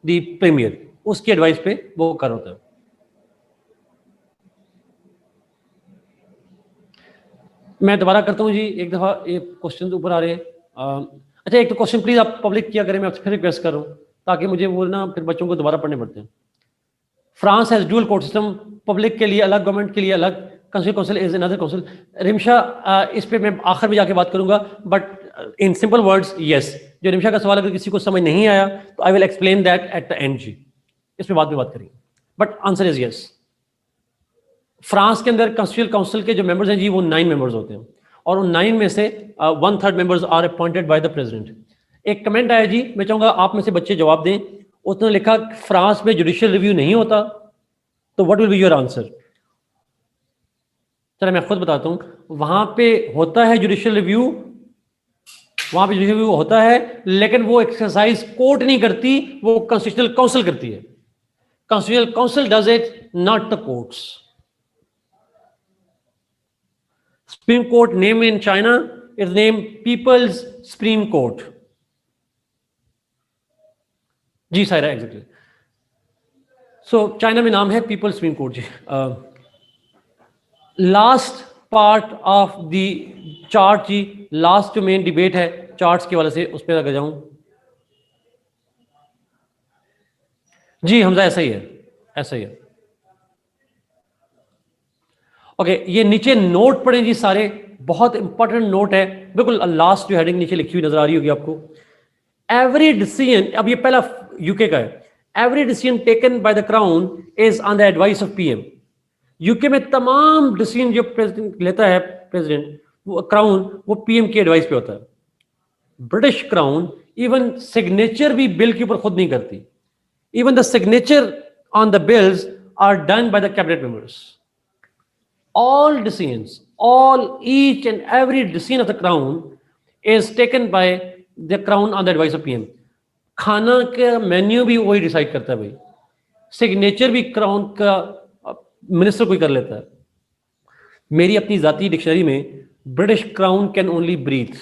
the premier, उसकी एडवाइस पे वो कर होता है। मैं दोबारा करता हूं जी, एक दफा ये क्वेश्चन ऊपर आ रहे हैं। अच्छा, एक तो क्वेश्चन प्लीज आप पब्लिक किया करें, मैं आपसे फिर रिक्वेस्ट कर रहा हूं ताकि मुझे वो ना फिर बच्चों को दोबारा पढ़ने पड़ते हैं। France has dual court system, public के लिए अलग, गवर्नमेंट के लिए अलग, council council is another council. Rimsha, इस पे मैं आखिर में जाके बात करूंगा, but in simple words yes. जो रिमशा का सवाल अगर किसी को समझ नहीं आया तो I will explain that at the end जी, इस पे बाद में बात करेंगे, but answer is yes. France के अंदर कॉन्स्टिट्यूशनल काउंसिल के जो मेंबर्स हैं जी वो 9 मेंबर्स होते हैं, और उन 9 में से 1/3 members are appointed by the president. एक कमेंट आया जी, मैं चाहूंगा आप में से बच्चे जवाब दें। उसने लिखा फ्रांस में जुडिशियल रिव्यू नहीं होता, तो what will be your answer? चलो मैं खुद बताता हूं। वहां पे होता है जुडिशियल रिव्यू, वहां पे जुडिशियल रिव्यू होता है, लेकिन वो एक्सरसाइज कोर्ट नहीं करती, वो कॉन्स्टिट्यूशनल काउंसिल करती है। Constitutional council does it, not the courts. Supreme Court name in China is named People's Supreme Court. जी सायरा, एग्जैक्टली। सो चाइना में नाम है पीपल्स सुप्रीम कोर्ट जी। Last part of the chart जी, लास्ट जो main debate है charts के वाले से, उस पर अगर जाऊं जी, हमजा ऐसा ही है, ऐसा ही है। ओके, ये नीचे नोट पढ़ें जी सारे, बहुत इंपॉर्टेंट नोट है, बिल्कुल लास्ट जो हेडिंग नीचे लिखी हुई नजर आ रही होगी आपको। एवरी डिसीजन, अब ये पहला यूके का है, every decision taken by the crown is on the advice of PM. UK में तमाम डिसीजन जो प्रेसिडेंट लेता है, प्रेसिडेंट वो क्राउन, वो पीएम की एडवाइस पे होता है। ब्रिटिश क्राउन इवन सिग्नेचर भी बिल के ऊपर खुद नहीं करती, even the signature on the bills are done by the cabinet members. All decisions, each and every decision of the crown is taken by the crown on the advice of PM. खाना का menu भी वही decide करता है भाई, signature भी crown का minister कोई कर लेता है। मेरी अपनी जाती डिक्शनरी में British crown can only breathe,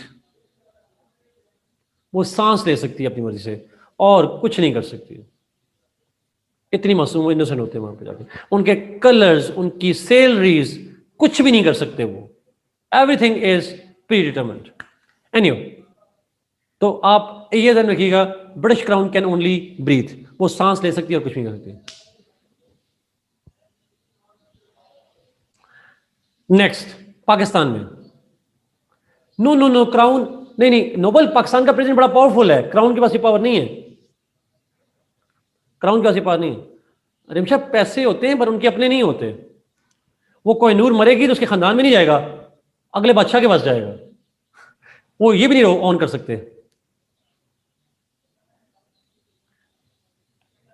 वो सांस ले सकती है अपनी मर्जी से और कुछ नहीं कर सकती। इतनी मासूम इनोसेंट होते हैं वहां पे जाके, उनके कलर्स, उनकी सैलरीज कुछ भी नहीं कर सकते वो, everything is predetermined. Anyway, तो आप ये ध्यान रखिएगा, British crown can only breathe, वो सांस ले सकती है और कुछ नहीं कर सकती। नेक्स्ट, पाकिस्तान में नो नो नो क्राउन नहीं नहीं, नोबल पाकिस्तान का प्रेसिडेंट बड़ा पावरफुल है, क्राउन के पास ये पावर नहीं है, क्राउन के पास ये पावर नहीं है। रिमशा पैसे होते हैं पर उनके अपने नहीं होते, वो कोहिनूर मरेगी तो उसके खानदान में नहीं जाएगा, अगले बादशाह के पास जाएगा, वो ये भी नहीं ऑन कर सकते।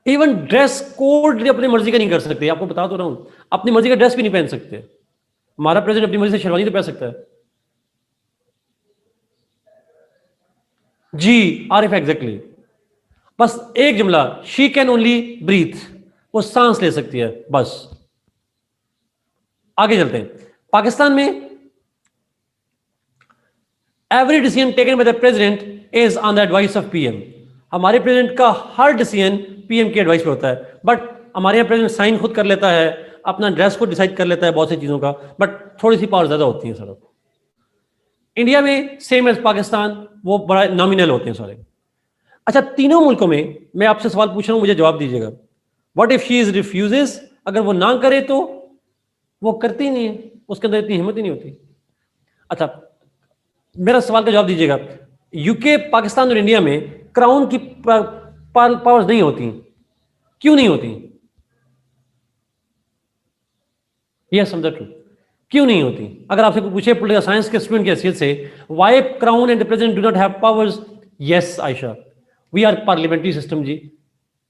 इवन ड्रेस कोड अपनी मर्जी का नहीं कर सकते, आपको बता तो रहा हूं, अपनी मर्जी का ड्रेस भी नहीं पहन सकते। हमारा प्रेसिडेंट अपनी मर्जी से शेरवानी तो पहन सकता है जी, आरिफ एग्जैक्टली, बस एक जुमला, शी कैन ओनली ब्रीथ, वो सांस ले सकती है बस। आगे चलते हैं, पाकिस्तान में every decision taken by the president is on the advice of PM. हमारे प्रेसिडेंट का हर डिसीजन पीएम की एडवाइस पे होता है, बट हमारे यहाँ प्रेसिडेंट साइन खुद कर लेता है, अपना ड्रेस को डिसाइड कर लेता है, बहुत सी चीजों का, बट थोड़ी सी पावर ज्यादा होती है सर। इंडिया में सेम एज पाकिस्तान, वो बड़ा नॉमिनल होते हैं सारे। अच्छा, तीनों मुल्कों में मैं आपसे सवाल पूछ रहा हूं, मुझे जवाब दीजिएगा। What if she is refuses, अगर वो ना करे तो वो करती नहीं है, उसके अंदर इतनी हिम्मत ही नहीं होती। अच्छा, मेरा सवाल का जवाब दीजिएगा, यूके, पाकिस्तान और इंडिया में क्राउन की पावर्स नहीं होती, क्यों नहीं होती? यस, समझा ट्रू, क्यों नहीं होती? अगर आपसे पूछे पॉलिटिकल साइंस के स्टूडेंट की हैसियत से, why crown and the president do not have powers? Yes Ayesha, we are parliamentary system जी,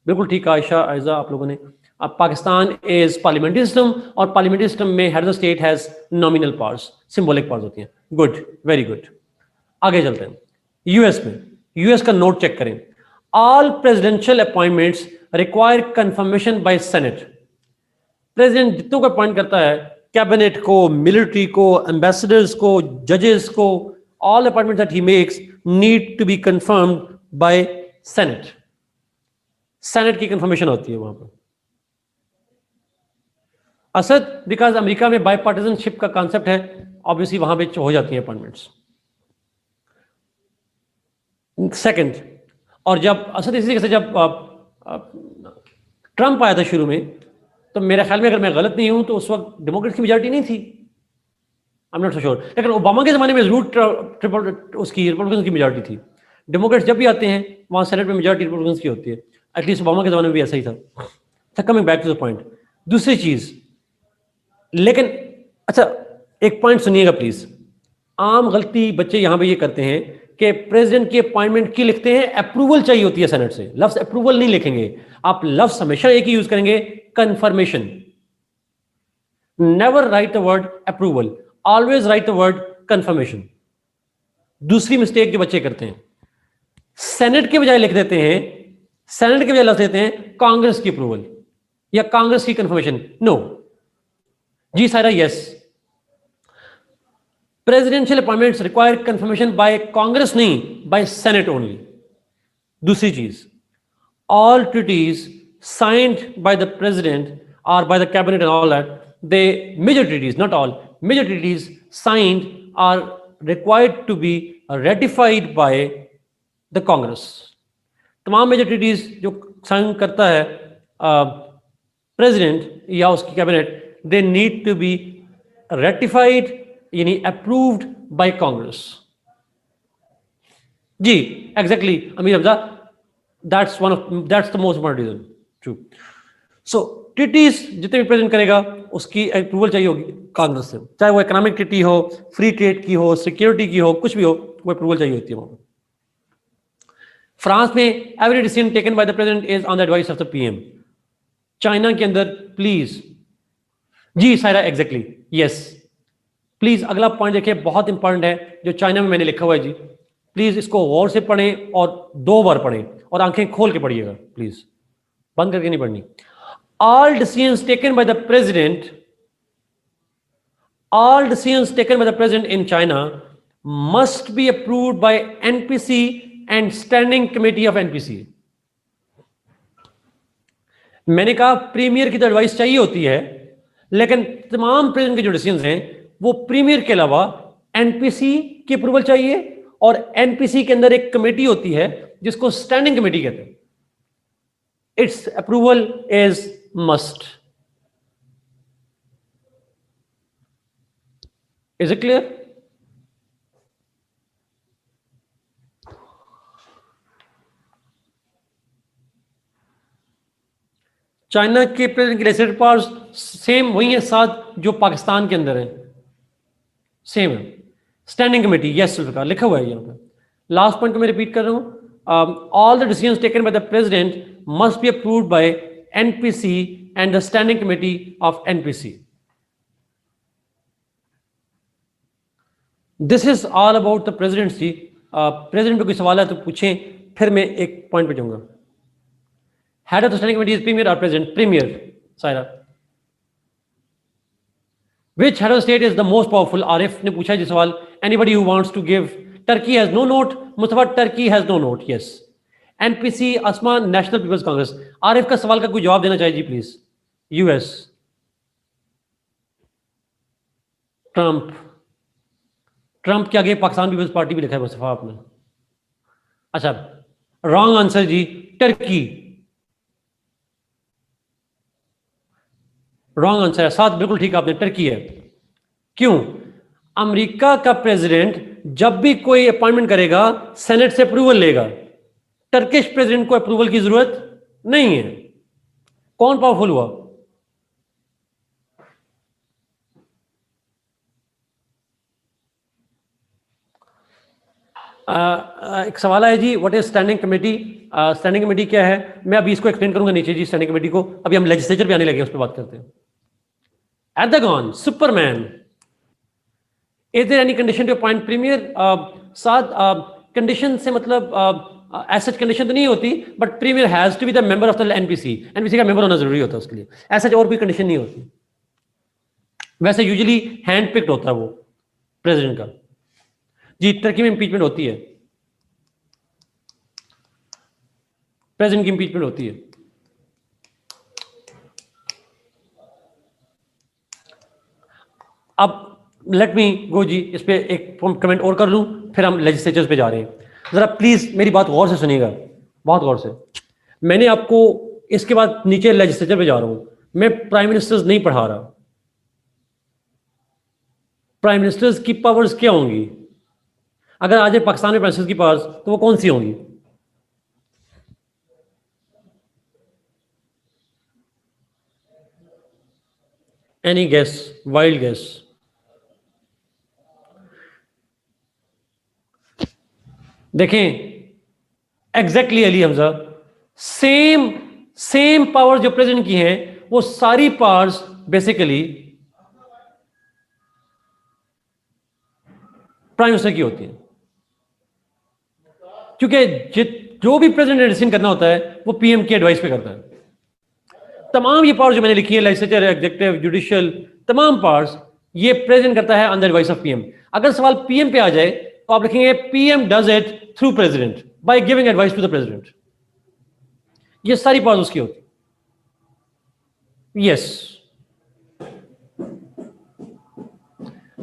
बिल्कुल ठीक है आयशा, आयजा आप लोगों ने। अब पाकिस्तान इज पार्लियामेंट्री सिस्टम, और पार्लियामेंट्री सिस्टम में head of the state has nominal powers, symbolic powers होती हैं। Good, very good. आगे चलते हैं, यूएस में, यूएस का नोट चेक करें, all presidential appointments require confirmation by Senate. President जितनों को अपॉइंट करता है, कैबिनेट को, मिलिट्री को, एम्बेसडर्स को, जजेस को, all appointments that he makes need to be confirmed by senate. Senate की कंफर्मेशन होती है वहां पर। असद, बिकॉज अमेरिका में बायपार्टिजनशिप का कॉन्सेप्ट है, ऑब्वियसली वहां पे हो जाती है अपॉइंटमेंट्स। सेकंड, और जब असद, इसी से जब ट्रंप आया था शुरू में, तो मेरे ख्याल में, अगर मैं गलत नहीं हूं, तो उस वक्त डेमोक्रेट की मेजॉरिटी नहीं थी, I am not so sure, लेकिन ओबामा के जमाने में जरूर उसकी रिपब्लिकन की मेजॉरिटी थी। डेमोक्रेट्स जब भी आते हैं वहां सेनेट में मेजॉरिटी रिपब्लिकन की होती है, एटलीस्ट ओबामा के जमाने में भी ऐसा ही था। Coming back to the point, दूसरी चीज, लेकिन अच्छा एक पॉइंट सुनिएगा प्लीज, आम गलती बच्चे यहां पे ये करते हैं कि प्रेसिडेंट की अपॉइंटमेंट की लिखते हैं, अप्रूवल चाहिए होती है सेनेट से, लफ्ज अप्रूवल नहीं लिखेंगे आप, लफ्ज हमेशा एक ही यूज करेंगे, confirmation. Never write the word approval, always right the word confirmation. दूसरी मिस्टेक जो बच्चे करते हैं, सेनेट के बजाय लिख देते हैं, सेनेट के बजाय लफ्ज देते हैं कांग्रेस की अप्रूवल या कांग्रेस की कंफर्मेशन। नो जी Sara, yes, presidential appointments require confirmation by Congress, नहीं, बाय सेनेट ओनली। दूसरी चीज, all treaties signed by the president और by the cabinet and all that the major treaties, not all, major treaties signed are required to be ratified by the Congress. तमाम major treaties जो sign करता है president या उसकी cabinet, they need to be ratified यानी approved by Congress. जी exactly Amir Hamza, that's the most important reason. True. So treaties जितने भी प्रेजेंट करेगा उसकी अप्रूवल चाहिए होगी कांग्रेस से, चाहे वो इकोनॉमिक ट्रीटी हो, फ्री ट्रेड की हो, सिक्योरिटी की हो, कुछ भी हो, वो अप्रूवल चाहिए होती है वहां. फ्रांस में every decision taken by the president is on the advice of the PM. China के अंदर प्लीज, जी सायरा एग्जैक्टली यस, प्लीज अगला पॉइंट देखिए, बहुत इंपॉर्टेंट है जो चाइना में मैंने लिखा हुआ है जी. प्लीज इसको गौर से पढ़ें और 2 बार पढ़ें और आंखें खोल के पढ़िएगा प्लीज, बंद करके नहीं पढ़नी. All decisions taken by the president in China must be approved by NPC and standing committee of NPC. मैंने कहा प्रीमियर की तो एडवाइस चाहिए होती है, लेकिन तमाम प्रेसिडेंट के जो डिसीजंस हैं वो प्रीमियर के अलावा एनपीसी की अप्रूवल चाहिए, और एनपीसी के अंदर एक कमेटी होती है जिसको स्टैंडिंग कमेटी कहते हैं. It's approval is must. Is it clear? China के प्रेसिडेंट के लेजिस्लेटिव पावर्स सेम वही है 7 जो पाकिस्तान के अंदर है, सेम है. स्टैंडिंग कमेटी, यस जुल्फिकार लिखा हुआ है यहाँ पे. लास्ट पॉइंट को मैं रिपीट कर रहा हूं. All the decisions taken by the president must be approved by NPC and the standing committee of NPC. This is all about the presidency. President पे कोई सवाल है तो पूछें, फिर मैं एक पॉइंट पे जाऊंगा. Head of the standing committee is premier और president? Premier. Saira, which head of state is the most powerful? Arif ने पूछा जी सवाल. Anybody who wants to give? Turkey has no note. Mustafa, Turkey has no note. Yes. NPC Asma, national peoples congress. Arif का सवाल का कोई जवाब देना चाहिए जी प्लीज. US, Trump. ट्रंप के आगे पाकिस्तान पीपल्स पार्टी भी लिखा है मुस्तफा आपने. अच्छा, रॉन्ग आंसर जी, टर्की. रॉन्ग आंसर है. 7 बिल्कुल ठीक आपने, टर्की है. क्यों? अमेरिका का प्रेसिडेंट जब भी कोई अपॉइंटमेंट करेगा सेनेट से अप्रूवल लेगा. टर्किश प्रेसिडेंट को अप्रूवल की जरूरत नहीं है. कौन पावरफुल हुआ? एक सवाल है जी, what is standing committee? Standing committee क्या है, मैं अभी इसको एक्सप्लेन करूंगा नीचे जी. स्टैंडिंग कमेटी को अभी हम लेजिस्लेचर पे आने लगे, उस पर बात करते हैं. Erdogan, superman. Is there any condition to appoint premier? साथ कंडीशन से मतलब ऐसा कंडीशन तो नहीं होती, but premier has to be the member of the NPC. NPC का मेंबर होना जरूरी होता है उसके लिए. ऐसा और कोई कंडीशन नहीं होती. वैसे यूजुअली हैंड पिक्ड होता है वो प्रेसिडेंट का. जी, टर्की में इंपीचमेंट होती है, प्रेसिडेंट की इंपीचमेंट होती है. अब लेट मी गो जी, इस पे एक कमेंट और कर लूं, फिर हम लेजिस्लेचर्स पे जा रहे हैं. जरा प्लीज मेरी बात गौर से सुनिएगा, बहुत गौर से. मैंने आपको इसके बाद नीचे लेजिस्लेचर पे जा रहा हूं. मैं प्राइम मिनिस्टर्स नहीं पढ़ा रहा. प्राइम मिनिस्टर्स की पावर्स क्या होंगी? अगर आज पाकिस्तान में प्राइम मिनिस्टर्स की पावर्स, तो वो कौन सी होंगी? Any guess? Wild guess? देखें exactly Ali Hamza, same power जो प्रेसिडेंट की हैं वो सारी पावर्स बेसिकली प्राइम मिनिस्टर की होती हैं. क्योंकि जो भी प्रेसिडेंट ने डिसीजन करना होता है वो पीएम की एडवाइस पे करता है. तमाम ये पावर्स जो मैंने लिखी है, लेजिस्लेचर, एग्जीक्यूटिव, जुडिशियल, तमाम पावर्स ये प्रेसिडेंट करता है अंडर एडवाइस ऑफ पीएम. अगर सवाल पीएम पे आ जाए तो आप लिखेंगे PM does it through president by giving advice to the president. ये सारी पावर्स उसकी होती. यस,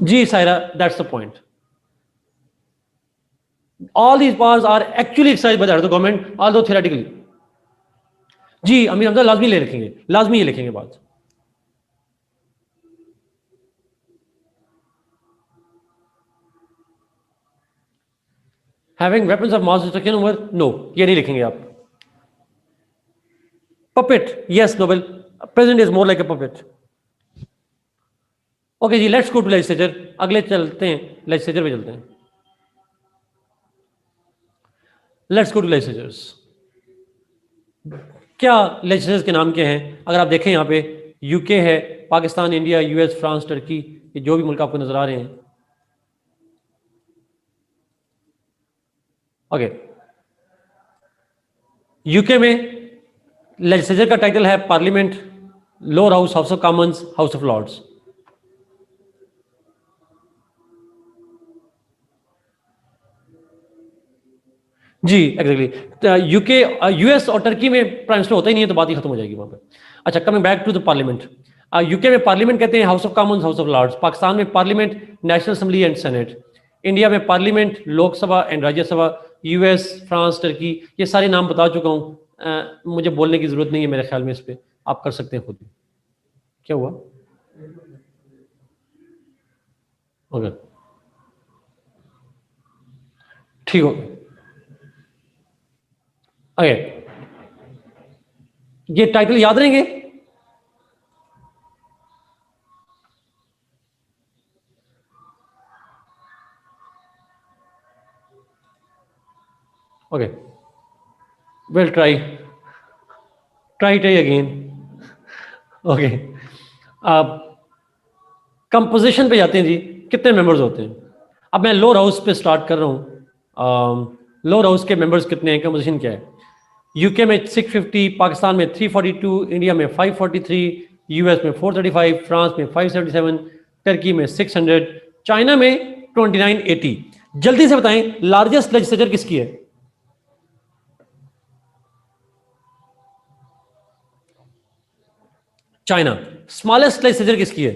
जी Saira, that's the point. All these powers are actually exercised by the government, although theoretically. जी अमीर हमजा लाजमी ले रखेंगे, लाजमी ये लिखेंगे बात. Having weapons of mass destruction over, no, ये नहीं लिखेंगे आप. Puppet, yes, Nobel. President is more like a puppet. Okay जी, लेट्स गो टू लेजिस्लेचर. अगले चलते हैं, लेजिस्लेचर पे चलते हैं. Let's go to legislatures. क्या लेजिस्लेचर्स के नाम क्या हैं? अगर आप देखें यहाँ पे यूके है, Pakistan, India, US, France, Turkey, ये जो भी मुल्क आपको नजर आ रहे हैं. ओके, यूके में लेजिस्लेचर का टाइटल है parliament, lower house, house of Commons, House of Lords. जी एग्जैक्टली. यूके, यूएस और टर्की में प्राइम मिनिस्टर होता ही नहीं है, तो बात ही खत्म हो जाएगी वहां पे. अच्छा, coming back to the parliament. UK में पार्लियामेंट कहते हैं House of Commons, House of Lords. Pakistan में parliament, National Assembly and Senate. India में parliament, Lok Sabha and Rajya Sabha. US, France, Turkey, ये सारे नाम बता चुका हूँ. मुझे बोलने की जरूरत नहीं है मेरे ख्याल में, इस पर आप कर सकते हैं खुद. क्या हुआ? ओके, ठीक हो. ओके, ये टाइटल याद रहेंगे? Okay, we'll try it again. Okay, अब कंपोजिशन पे जाते हैं जी. कितने मेंबर्स होते हैं? अब मैं लोअर हाउस पे स्टार्ट कर रहा हूँ. लोअर हाउस के मेंबर्स कितने हैं, कंपोजिशन क्या है? यूके में 650, पाकिस्तान में 342, इंडिया में 543, यूएस में 435, फ्रांस में 577, टर्की में 600, चाइना में 2980. जल्दी से बताएं, लार्जेस्ट लेजिस्लेचर किसकी है? चाइना. स्मॉलेस्ट लेजिस्लेचर किसकी है?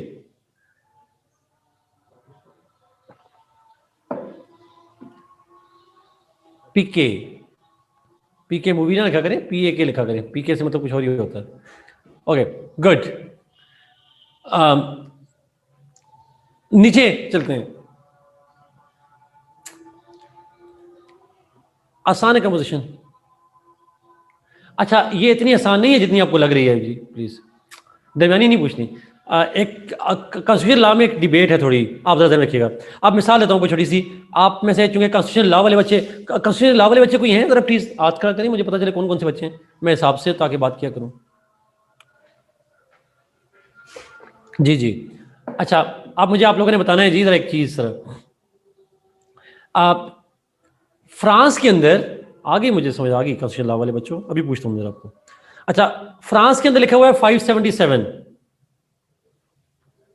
पीके. पीके मूवी ना लिखा करें, पीए लिखा करें. पीके से मतलब कुछ और ही होता है. Okay, good. नीचे चलते हैं. आसान है कंपोजिशन. अच्छा, ये इतनी आसान नहीं है जितनी आपको लग रही है जी, प्लीज दरमियानी नहीं पूछनी. एक कॉन्स्टिट्यूशन लॉ में एक डिबेट है थोड़ी, आप जरा ध्यान रखिएगा. आप मिसाल देता हूँ कोई छोटी सी. आप में से चूंकि कॉन्स्टिट्यूशन लॉ वाले बच्चे कोई हैं, जरा प्लीज आज खड़ा करें, मुझे पता चले कौन कौन से बच्चे हैं, मैं हिसाब से ताकि बात किया करूँ. जी जी. अच्छा, आप लोगों ने बताना है जी जरा एक चीज. सर आप फ्रांस के अंदर आ गई, मुझे समझ आ गई कॉन्स्टिट्यूशन लॉ वाले बच्चों. अभी पूछता हूँ जरा आपको. अच्छा, फ्रांस के अंदर लिखा हुआ है 577.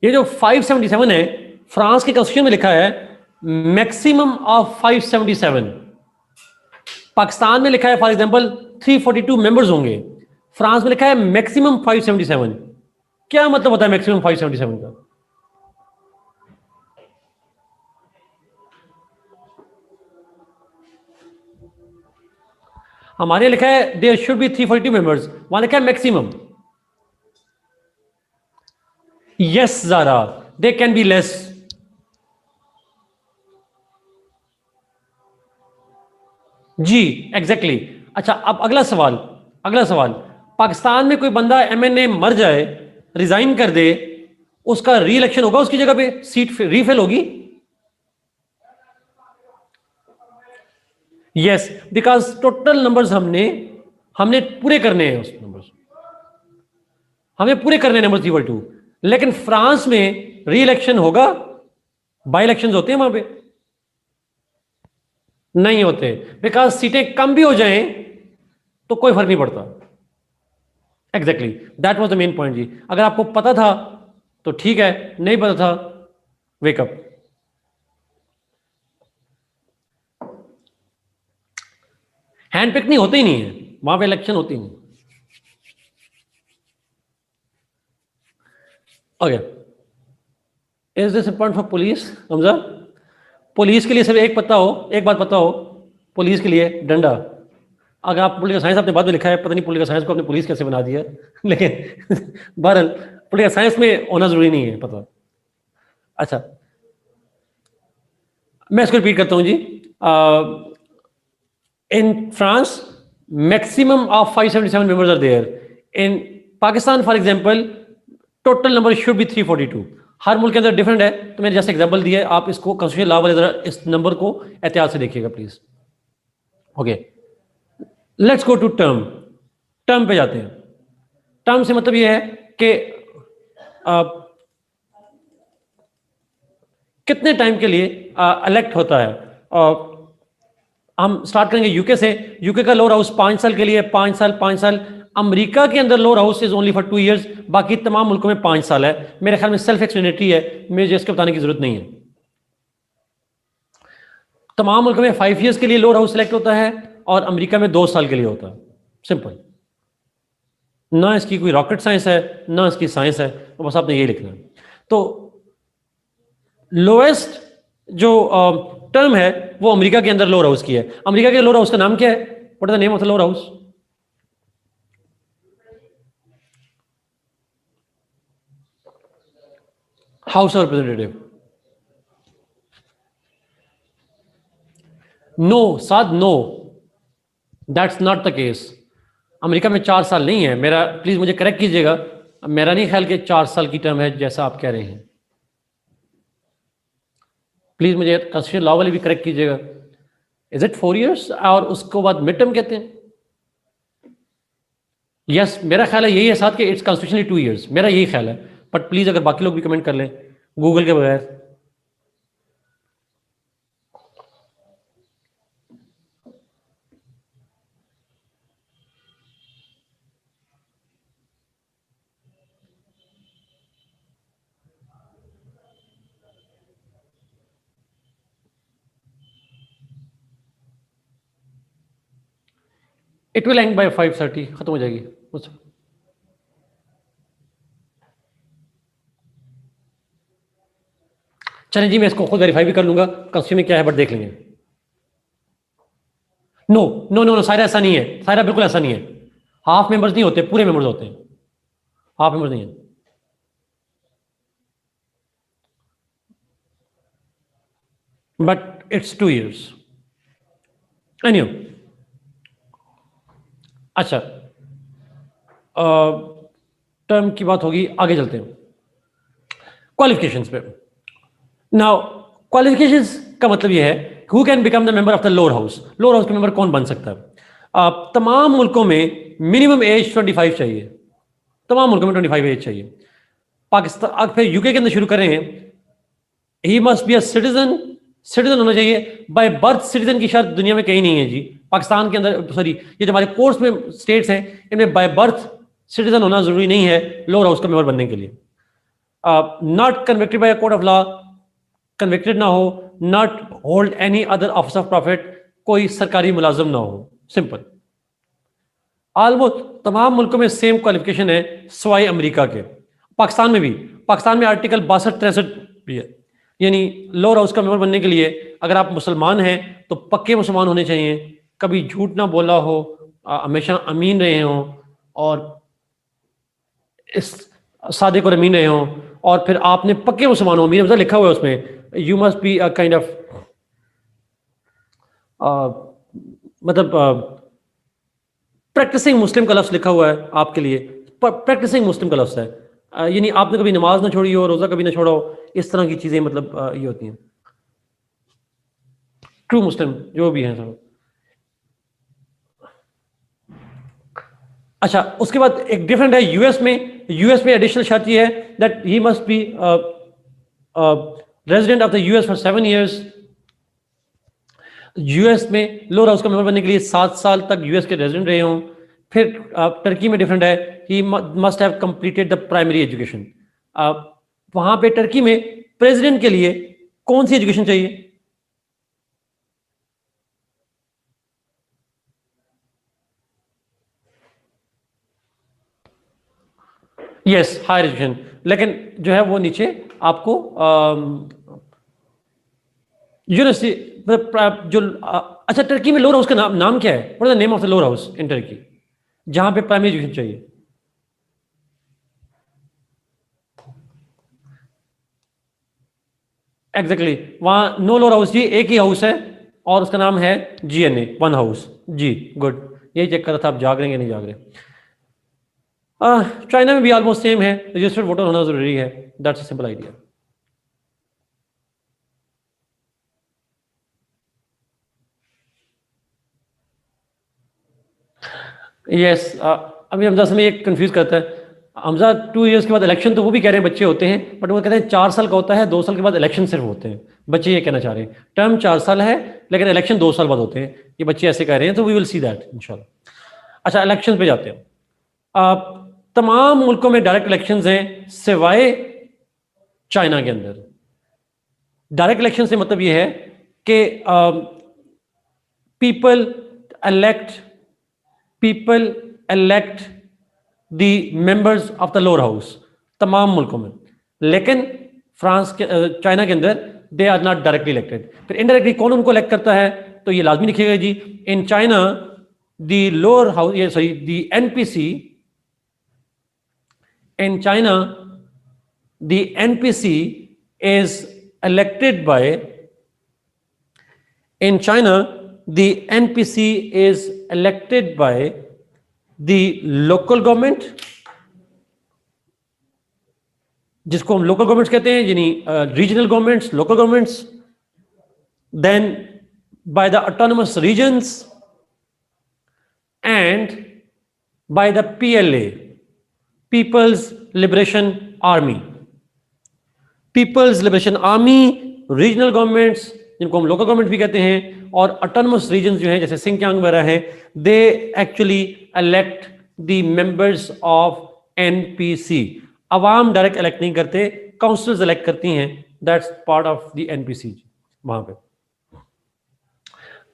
ये जो 577 है, फ्रांस के कॉन्स्टिट्यूशन में लिखा है मैक्सिमम ऑफ 577. पाकिस्तान में लिखा है फॉर एग्जांपल 342 मेंबर्स होंगे, फ्रांस में लिखा है मैक्सिमम 577. क्या मतलब होता है मैक्सिमम 577 का? हमारे लिखा है देयर शुड बी 342 मेंबर्स, वहां लिखा है maximum. Yes Zara, they can be less. जी एग्जैक्टली. अच्छा, अब अगला सवाल. पाकिस्तान में कोई बंदा एमएनए मर जाए, रिजाइन कर दे, उसका री इलेक्शन होगा, उसकी जगह पे सीट रीफिल होगी? यस, बिकॉज टोटल नंबर्स हमने पूरे करने हैं. उस नंबर्स हमें पूरे करने हैं, नंबर 342. लेकिन फ्रांस में री इलेक्शन होगा, बाई इलेक्शन होते हैं वहां पे नहीं होते, बिकॉज सीटें कम भी हो जाएं तो कोई फर्क नहीं पड़ता. Exactly, that was the main point जी. अगर आपको पता था तो ठीक है, नहीं पता था वेकअप. हैंड पिक नहीं होते ही नहीं है वहां पे, इलेक्शन होती नहीं. Okay, is this important for police? Hamza, police के लिए सिर्फ एक बात पता हो, पुलिस के लिए डंडा। अगर आप पॉलिटिकल साइंस, आपने बाद में लिखा है, पता नहीं पॉलिटिकल साइंस को आपने पुलिस कैसे बना दिया लेकिन बहरहाल पॉलिटिकल साइंस में होना जरूरी नहीं है पता। अच्छा, मैं इसको रिपीट करता हूं जी। In France maximum of 577 members are there. In Pakistan for example total number should be 342। हर मुल्क के अंदर डिफरेंट है, तो मैंने जैसे एग्जांपल दिया है, आप इसको कॉन्स्टिट्यूशन लॉ वाले जरा इस नंबर को एहतियात से देखिएगा please. Okay, let's go to term. Term पे जाते हैं। टर्म से मतलब यह है कि कितने टाइम के लिए इलेक्ट होता है। हम स्टार्ट करेंगे यूके से। यूके का लोअर हाउस 5 साल के लिए, 5 साल 5 साल। अमेरिका के अंदर lower house is only for 2 years, बाकी तमाम मुल्कों में 5 साल है। मेरे ख्याल में सेल्फ एक्सप्लेनेटरी है, मुझे इसके बताने की जरूरत नहीं है। तमाम मुल्कों में 5 इयर्स के लिए लोअर हाउस सेलेक्ट होता है और अमेरिका में 2 साल के लिए होता है। सिंपल, ना इसकी कोई रॉकेट साइंस है ना इसकी साइंस है, तो बस आपने यही लिखना है। तो लोएस्ट जो टर्म है वो अमेरिका के अंदर लोअर हाउस की है। अमेरिका के लोअर हाउस का नाम क्या है? What is the name of the lower house? House of representative. No Saad, no, that's not the case. America में 4 साल नहीं है। मेरा प्लीज मुझे करेक्ट कीजिएगा, मेरा नहीं ख्याल कि 4 साल की टर्म है जैसा आप कह रहे हैं। प्लीज मुझे कॉन्स्टिट्यूशन लॉ वाले भी करेक्ट कीजिएगा। इज इट 4 इयर्स और उसको बाद मिड टर्म कहते हैं? यस, मेरा ख्याल है यही है साथ कि इट्स कॉन्स्टिट्यूशनली 2 इयर्स, मेरा यही ख्याल है। बट प्लीज अगर बाकी लोग भी कमेंट कर लें गूगल के बगैर। इट विल एंड बाय 5:30, खत्म हो जाएगी मुझसे। चलें जी, मैं इसको खुद वेरीफाई भी कर लूंगा कॉन्स्टिट्यूशन में क्या है, बट देख लेंगे। नो नो नो नो, सारा ऐसा नहीं है, सारा बिल्कुल ऐसा नहीं है। हाफ मेंबर्स नहीं होते, पूरे मेंबर्स होते हैं। हाफ मेंबर्स नहीं है। But it's 2 years anyway. अच्छा, टर्म की बात होगी, आगे चलते हैं क्वालिफिकेशंस पे। नाउ क्वालिफिकेशंस का मतलब यह है who can become the member of the lower house. Lower house के मेंबर कौन बन सकता है? तमाम मुल्कों में मिनिमम एज 25 चाहिए। तमाम मुल्कों में 25 एज चाहिए। पाकिस्तान, अब फिर यूके के अंदर शुरू करें, he must be a citizen. Citizen होना चाहिए बाय बर्थ। सिटीजन की शर्त दुनिया में कहीं नहीं है जी। पाकिस्तान के अंदर, सॉरी, ये जो हमारे कोर्स में स्टेट्स हैं इनमें बाय बर्थ सिटीजन होना जरूरी नहीं है लोअर हाउस का मेंबर बनने के लिए। Not convicted by court of law, convicted ना हो, not hold any other office of profit, कोई सरकारी मुलाजिम ना हो। सिंपल। ऑलमोस्ट तमाम मुल्कों में सेम क्वालिफिकेशन है सवाई अमेरिका के। पाकिस्तान में भी, पाकिस्तान में आर्टिकल 62-63 भी है। यानी लोअर हाउस का मेंबर बनने के लिए अगर आप मुसलमान हैं तो पक्के मुसलमान होने चाहिए, कभी झूठ ना बोला हो, हमेशा अमीन रहे हों और इस सादिक और अमीन रहे हों, और फिर आपने पक्के मुसलमान हो, अमीन मतलब लिखा हुआ है उसमें, you must be a kind of, मतलब प्रैक्टिसिंग मुस्लिम का लफ्ज़ लिखा हुआ है आपके लिए, प्रैक्टिसिंग मुस्लिम का लफ्ज़ है। यानी आपने कभी नमाज ना छोड़ी हो, रोज़ा कभी ना छोड़ा हो, इस तरह की चीज़ें मतलब ये होती हैं। ट्रू मुस्लिम जो भी हैं सब। अच्छा, उसके बाद एक डिफरेंट है यूएस में। यूएस में एडिशनल शर्त ये है that he must be resident of the US for 7 years. US में लोअर हाउस का मेंबर बनने के लिए 7 साल तक यूएस के रेजिडेंट रहे हों। फिर टर्की में डिफरेंट है, he must have completed the primary education. वहां पे टर्की में प्रेसिडेंट के लिए कौन सी एजुकेशन चाहिए? यस, हायर एजुकेशन, लेकिन जो है वो नीचे आपको यूनिवर्सिटी जो अच्छा टर्की में लोअर हाउस का नाम क्या है? What is the name of the lower house in Turkey जहां पे प्राइमरी एजुकेशन चाहिए? एग्जैक्टली वहां नो लोअर हाउस जी, एक ही हाउस है और उसका नाम है GNA, वन हाउस जी। गुड, यही चेक कर रहा था आप जाग रहे हैं या नहीं जाग रहे। चाइना में भी ऑलमोस्ट सेम है, रजिस्टर्ड वोटर होना जरूरी है, that's a simple idea. Yes, अभी हमजा से एक कंफ्यूज करता है। हमजा 2 इयर्स के बाद इलेक्शन, तो वो भी कह रहे हैं बच्चे होते हैं, बट वो कहते हैं 4 साल का होता है, 2 साल के बाद इलेक्शन सिर्फ होते हैं। बच्चे ये कहना चाह रहे हैं टर्म 4 साल है लेकिन इलेक्शन 2 साल बाद होते हैं, ये बच्चे ऐसे कह रहे हैं, तो वी विल सी दैट इंशाल्लाह। अच्छा, इलेक्शन पे जाते हैं। तमाम मुल्कों में डायरेक्ट इलेक्शंस हैं सिवाय चाइना के अंदर। डायरेक्ट इलेक्शन से मतलब ये है कि people elect the members of the lower house तमाम मुल्कों में, लेकिन फ्रांस के चाइना के अंदर they are not directly elected. फिर इनडायरेक्टली कौन उनको इलेक्ट करता है, तो ये लाजमी लिखिएगा जी, in China the lower house, ये sorry the NPC, in China the NPC is elected by, in China the NPC is elected by the local government, जिसको हम लोकल गवर्नमेंट्स कहते हैं, यानी regional governments, local governments, then by the autonomous regions and by the PLA, People's Liberation Army। People's Liberation Army, regional governments जिनको हम local government भी कहते हैं, और ऑटोनमस रीजन्स जो हैं जैसे सिंकियांग वगैरह हैं, they actually elect the members of NPC. Awam direct elect नहीं करते, काउंसिल्स इलेक्ट करती हैं, that's part of the NPC वहां पे।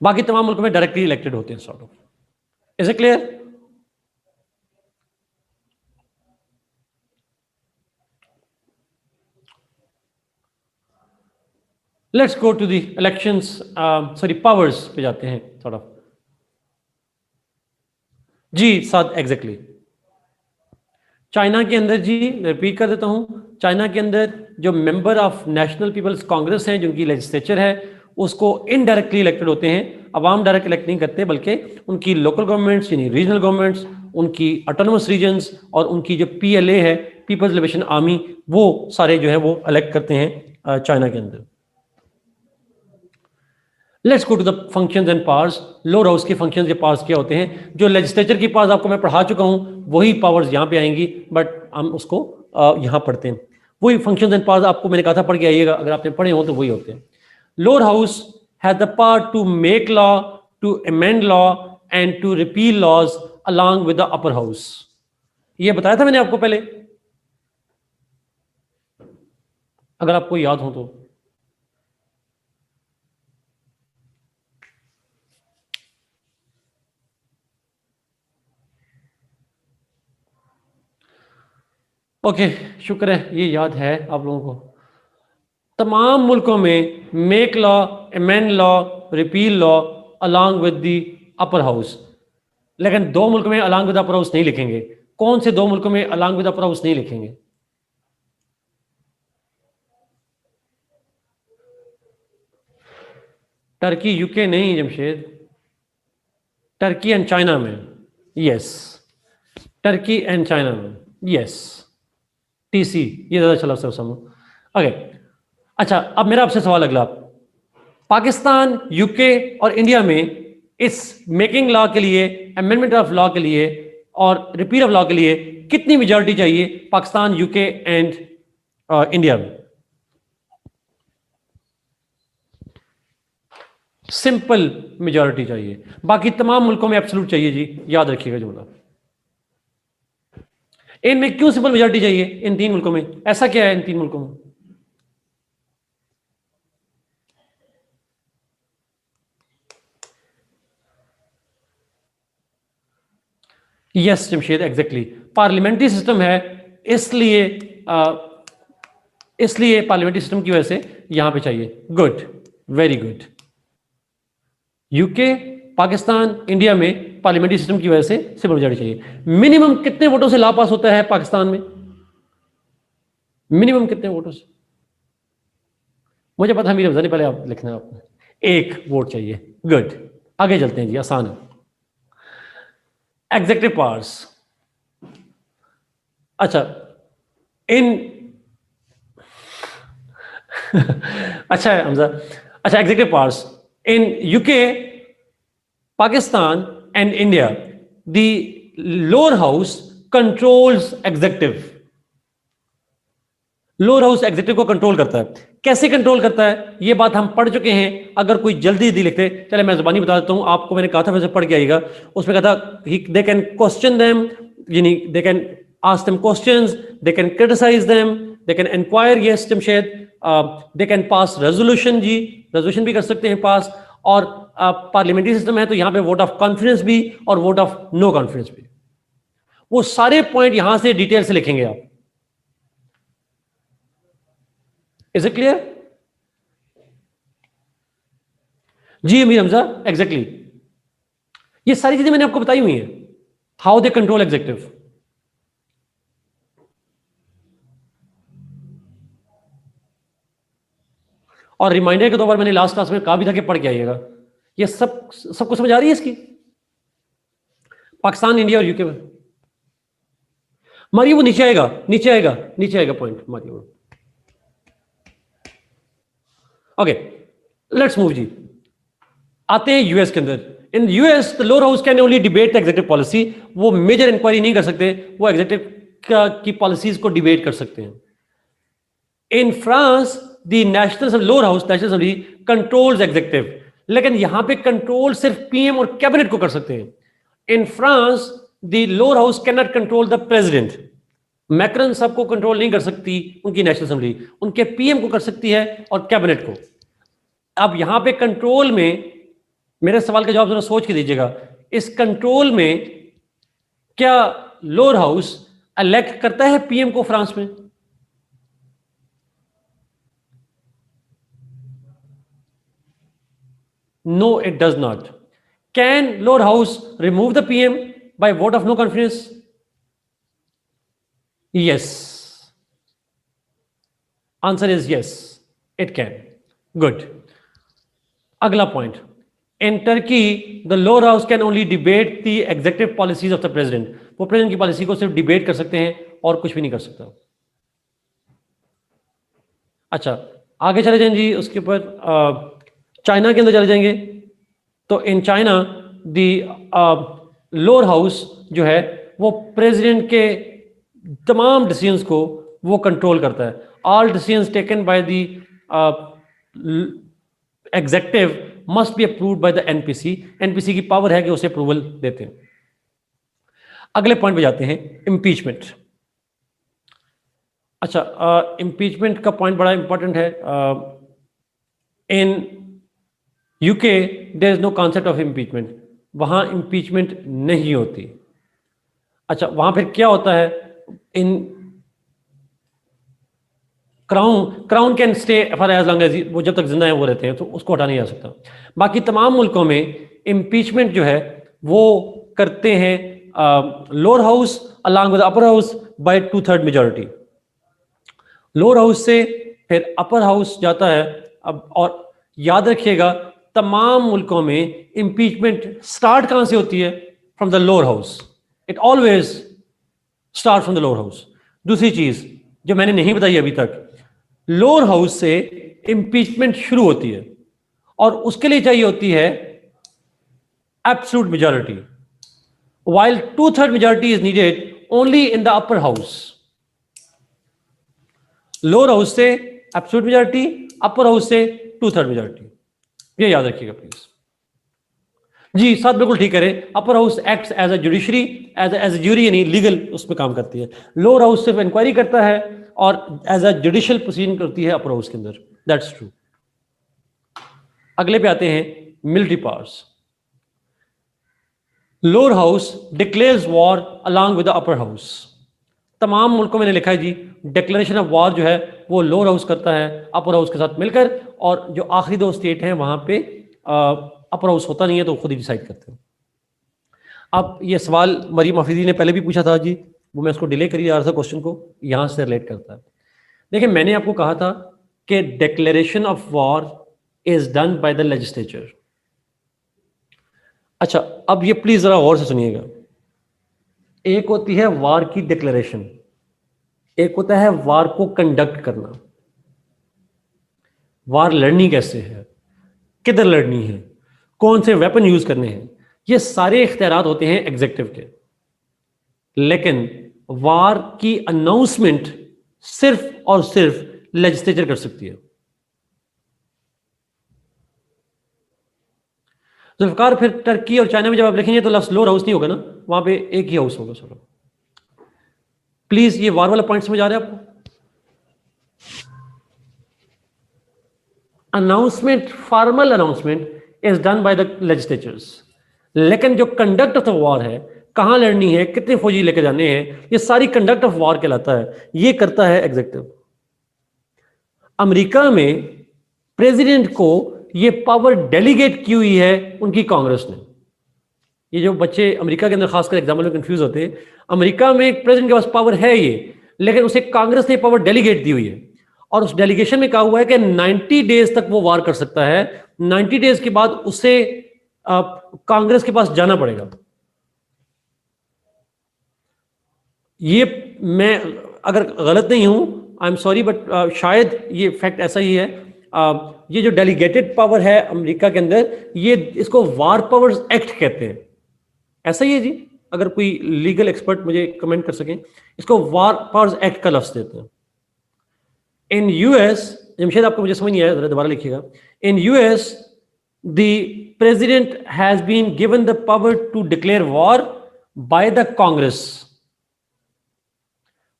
बाकी तमाम मुल्कों में डायरेक्टली इलेक्टेड होते हैं sort of. Is it clear? Let's go to the elections, sorry powers पे जाते हैं सॉर्ट ऑफ। जी साथ एग्जैक्टली चाइना के अंदर, जी रिपीट कर देता हूं, चाइना के अंदर जो member of National peoples Congress हैं, जिनकी लेजिस्लेचर है, उसको इनडायरेक्टली इलेक्टेड होते हैं। अवाम डायरेक्ट इलेक्ट नहीं करते, बल्कि उनकी लोकल गवर्नमेंट्स यानी रीजनल गवर्नमेंट्स, उनकी ऑटोनमस रीजन्स और उनकी जो PLA है, पीपल्स लिबरेशन आर्मी, वो सारे जो है वो इलेक्ट करते हैं चाइना के अंदर। Let's go to the functions and powers. Lower house के फंक्शंस या पावर्स क्या होते हैं? जो लेजिस्लेचर की पावर्स आपको मैं पढ़ा चुका हूं, वही पावर्स यहां पे आएंगी, बट हम उसको यहां पढ़ते हैं। वही फंक्शंस एंड पावर्स आपको मैंने कहा था पढ़ के आइएगा, अगर आपने पढ़े हो तो वही होते हैं। Lower house has the power to make law, to amend law and to repeal laws along with the upper house. ये बताया था मैंने आपको पहले, अगर आपको याद हो तो। ओके, शुक्र है ये याद है आप लोगों को। तमाम मुल्कों में make law, amend law, repeal law along with the upper house, लेकिन 2 मुल्कों में अलॉन्ग विद अपर हाउस नहीं लिखेंगे। कौन से 2 मुल्कों में अलॉन्ग विद अपर हाउस नहीं लिखेंगे? टर्की, यूके नहीं जमशेद, टर्की एंड चाइना में। यस, टर्की एंड चाइना में, यस। TC ये ज्यादा चला सब समझ। ओके, अच्छा अब मेरा आपसे सवाल अगला, पाकिस्तान, यूके और इंडिया में इस मेकिंग लॉ के लिए, अमेंडमेंट ऑफ लॉ के लिए और रिपील ऑफ लॉ के लिए कितनी मेजॉरिटी चाहिए? पाकिस्तान, यूके एंड इंडिया में सिंपल मेजॉरिटी चाहिए, बाकी तमाम मुल्कों में एब्सोल्यूट चाहिए जी, याद रखिएगा जुमला। इनमें क्यों सिंपल मेजॉरिटी चाहिए? इन 3 मुल्कों में ऐसा क्या है? इन 3 मुल्कों में yes Jamshed, exactly parliamentary system है, इसलिए इसलिए पार्लियामेंट्री सिस्टम की वजह से यहां पे चाहिए। Good, very good. UK, Pakistan, India में पार्लियामेंट्री सिस्टम की वजह से सिंपल मेजॉरिटी चाहिए। मिनिमम कितने वोटों से लॉ पास होता है पाकिस्तान में? मिनिमम कितने वोटों से? मुझे पता है, मीर हमजा, पहले आप लिखना है आपने। 1 वोट चाहिए। गुड, आगे चलते हैं जी, आसान है। Executive powers. अच्छा, इन अच्छा है हमजा। अच्छा, executive powers in UK, Pakistan and India, the lower house controls executive. Lower house executive को कंट्रोल करता है। कैसे कंट्रोल करता है ये बात हम पढ़ चुके हैं। अगर कोई जल्दी जल्दी लिखते, चले मैं जुबानी बता देता हूं आपको। मैंने कहा था वैसे पढ़ के आइएगा। उसमें कहा था दे कैन क्वेश्चन देम, यानी they can ask them questions, they can criticise them, they can inquire, yes Jamshed, they can pass resolution, जी रेजोल्यूशन भी कर सकते हैं पास। और पार्लियामेंट्री सिस्टम है तो यहां पे वोट ऑफ कॉन्फिडेंस भी और वोट ऑफ नो कॉन्फिडेंस भी। वो सारे पॉइंट यहां से डिटेल से लिखेंगे आप। Is it clear? Ji Amir Hamza, exactly ये सारी चीजें मैंने आपको बताई हुई हैं, हाउ दे कंट्रोल एग्जेक्टिव। और रिमाइंडर के तौर पर मैंने लास्ट क्लास में कहा भी था कि पढ़ के आइएगा। ये सबको समझ आ रही है इसकी? पाकिस्तान, इंडिया और यूके में मारिए, वो नीचे आएगा, नीचे आएगा, नीचे आएगा पॉइंट, मारिए वो। ओके, लेट्स मूव जी। आते हैं यूएस के अंदर। इन US the lower house can only debate executive policy. वो मेजर इंक्वायरी नहीं कर सकते, वो एग्जीक्यूटिव की पॉलिसीज को डिबेट कर सकते हैं। In France the national lower house, National assembly controls executive, लेकिन यहां पे कंट्रोल सिर्फ पीएम और कैबिनेट को कर सकते हैं। In France the lower house can not control the president. Macron साहब को कंट्रोल नहीं कर सकती उनकी नेशनल असेंबली, उनके पीएम को कर सकती है और कैबिनेट को। अब यहां पे कंट्रोल में, मेरे सवाल का जवाब जरा सोच के दीजिएगा, इस कंट्रोल में क्या लोअर हाउस इलेक्ट करता है पीएम को फ्रांस में? No, it does not. Can lower house remove the PM by vote of no confidence? Yes, answer is yes, it can. Good. अगला point, in Turkey the lower house can only debate the executive policies of the president. वो president की policy को सिर्फ debate कर सकते हैं और कुछ भी नहीं कर सकता। अच्छा, आगे चले जाएं जी, उसके ऊपर चाइना के अंदर चले जाएंगे। तो इन चाइना द लोअर हाउस जो है वो प्रेसिडेंट के तमाम डिसीजंस को वो कंट्रोल करता है। All decisions taken by the executive must be approved by the NPC. NPC की पावर है कि उसे अप्रूवल देते हैं। अगले पॉइंट पे जाते हैं, इम्पीचमेंट। अच्छा, इम्पीचमेंट का पॉइंट बड़ा इंपॉर्टेंट है। In UK there is no concept of impeachment, वहां इम्पीचमेंट नहीं होती। अच्छा, वहां फिर क्या होता है? In crown can stay for as long as, वो जब तक जिंदा है वो रहते हैं, तो उसको हटा नहीं जा सकता। बाकी तमाम मुल्कों में इम्पीचमेंट जो है वो करते हैं lower house along with upper house by 2/3 majority. Lower house से फिर अपर हाउस जाता है। अब और याद रखिएगा, तमाम मुल्कों में इम्पीचमेंट स्टार्ट कहां से होती है? From the lower house. It always start from the lower house. दूसरी चीज जो मैंने नहीं बताई अभी तक, लोअर हाउस से इंपीचमेंट शुरू होती है और उसके लिए चाहिए होती है absolute majority, while 2/3 majority is needed only in the upper house. Lower house से एब्सोल्यूट मेजॉरिटी, अपर हाउस से 2/3 मेजॉरिटी, ये याद रखिएगा प्लीज जी। साथ बिल्कुल ठीक करें, upper house acts as a judiciary, as a jury, यानी लीगल उसमें काम करती है। लोअर हाउस सिर्फ इंक्वायरी करता है और एज अ जुडिशियल प्रोसीडिंग करती है अपर हाउस के अंदर। That's true. अगले पे आते हैं, military powers. Lower house declares war along with the upper house. तमाम मुल्कों में लिखा है जी, डिक्लेरेशन ऑफ वॉर जो है वो लोअर हाउस करता है अपर हाउस के साथ मिलकर, और जो आखिरी दो स्टेट हैं वहां पे अपर हाउस होता नहीं है, तो खुद ही डिसाइड करते हैं। अब ये सवाल मरीम अफरीदी ने पहले भी पूछा था जी, वो मैं उसको डिले करी जा रहा था, क्वेश्चन को यहां से रिलेट करता है। देखिए, मैंने आपको कहा था कि declaration of war is done by the legislature. अच्छा, अब ये प्लीज जरा गौर से सुनिएगा। एक होती है वार की डिक्लेरेशन, एक होता है वार को कंडक्ट करना। वार लड़नी कैसे है, किधर लड़नी है, कौन से वेपन यूज करने हैं, ये सारे इख्तियारात होते हैं एग्जीक्यूटिव के। लेकिन वार की अनाउंसमेंट सिर्फ और सिर्फ लेजिस्लेचर कर सकती है। जुल्फकार, फिर टर्की और चाइना में जब आप लिखेंगे तो लफ्ज लोअर हाउस नहीं होगा ना, वहां पे एक ही हाउस होगा। सर प्लीज ये वार वाला पॉइंट समझ आ रहा है आपको? Announcement, formal announcement is done by the legislatures, लेकिन जो कंडक्ट ऑफ द वॉर है, कहां लड़नी है, कितने फौजी लेकर जाने हैं, ये सारी कंडक्ट ऑफ वॉर कहलाता है, ये करता है एग्जीक्यूटिव। अमेरिका में प्रेसिडेंट को ये पावर डेलीगेट की हुई है उनकी कांग्रेस ने। ये जो बच्चे अमेरिका के अंदर खासकर एग्जाम्पल में कंफ्यूज होते हैं, अमेरिका में प्रेसिडेंट के पास पावर है ये, लेकिन उसे कांग्रेस ने पावर डेलीगेट दी हुई है, और उस डेलीगेशन में कहा हुआ है कि 90 डेज तक वो वार कर सकता है। 90 डेज के बाद उसे कांग्रेस के पास जाना पड़ेगा। ये मैं अगर गलत नहीं हूं, आई एम सॉरी, बट शायद ये फैक्ट ऐसा ही है। ये जो डेलीगेटेड पावर है अमेरिका के अंदर, ये इसको वार पावर्स एक्ट कहते हैं। ऐसा ही है जी, अगर कोई लीगल एक्सपर्ट मुझे कमेंट कर सकें, इसको वार पावर्स एक्ट का लफ्ज देते हैं। इन यूएस, जमशेद आपको मुझे समझ नहीं आया, जरा दोबारा लिखिएगा। In US the president has been given the power to declare war by the Congress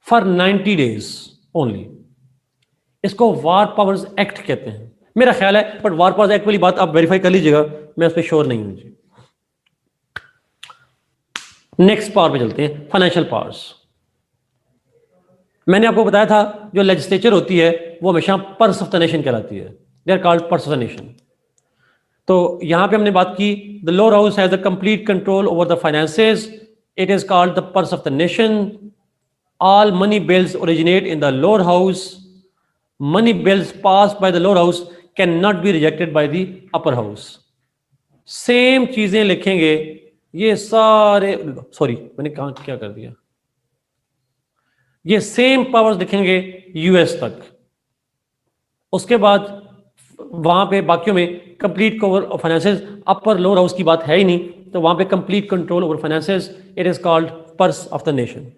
for 90 days only. इसको वार पावर्स एक्ट कहते हैं, मेरा ख्याल है, बट वार पावर्स एक्ट वाली बात आप वेरीफाई कर लीजिएगा, मैं उस पर श्योर नहीं हूं जी। नेक्स्ट पावर पे चलते हैं, फाइनेंशियल पावर्स। मैंने आपको बताया था जो लेजिस्लेचर होती है वो हमेशा पर्स ऑफ द नेशन कहलाती है, they are called purse of the nation. तो यहां पे हमने बात की, the lower house has the complete control over the finances, it is called the purse of the nation. All money bills originate in the lower house, money bills pass by the lower house can not be rejected by the upper house. Same चीजें लिखेंगे ये सारे, sorry मैंने कहा क्या कर दिया, ये सेम पावर्स दिखेंगे यूएस तक। उसके बाद वहां पे बाकियों में complete cover of finances, upper lower house की बात है ही नहीं, तो वहां पे complete control over finances, it is called purse of the nation.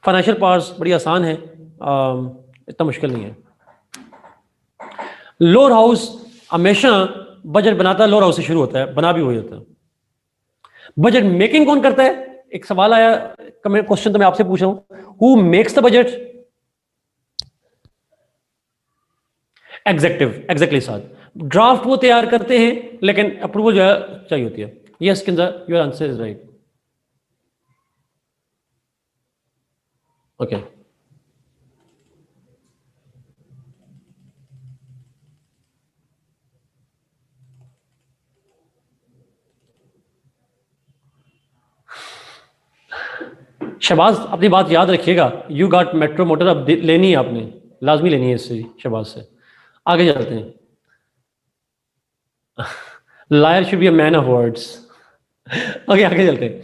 Financial powers बड़ी आसान है, इतना मुश्किल नहीं है। लोअर हाउस हमेशा बजट बनाता है, लोअर हाउस से शुरू होता है, बना भी हो जाता है। बजट मेकिंग कौन करता है? एक सवाल आया, क्वेश्चन तो मैं आपसे पूछ रहा हूं, who makes the budget? Executive, exactly साहब। ड्राफ्ट वो तैयार करते हैं, लेकिन अप्रूवल जो है चाहिए होती है। Yes Kinjar, your answer is right. Okay, Shahbaz अपनी बात याद रखिएगा, यू गॉट मेट्रो मोटर, अब लेनी है आपने, लाजमी लेनी है इससे शहबाज से। आगे चलते हैं। Lawyer should be a man of words. Okay, आगे चलते हैं।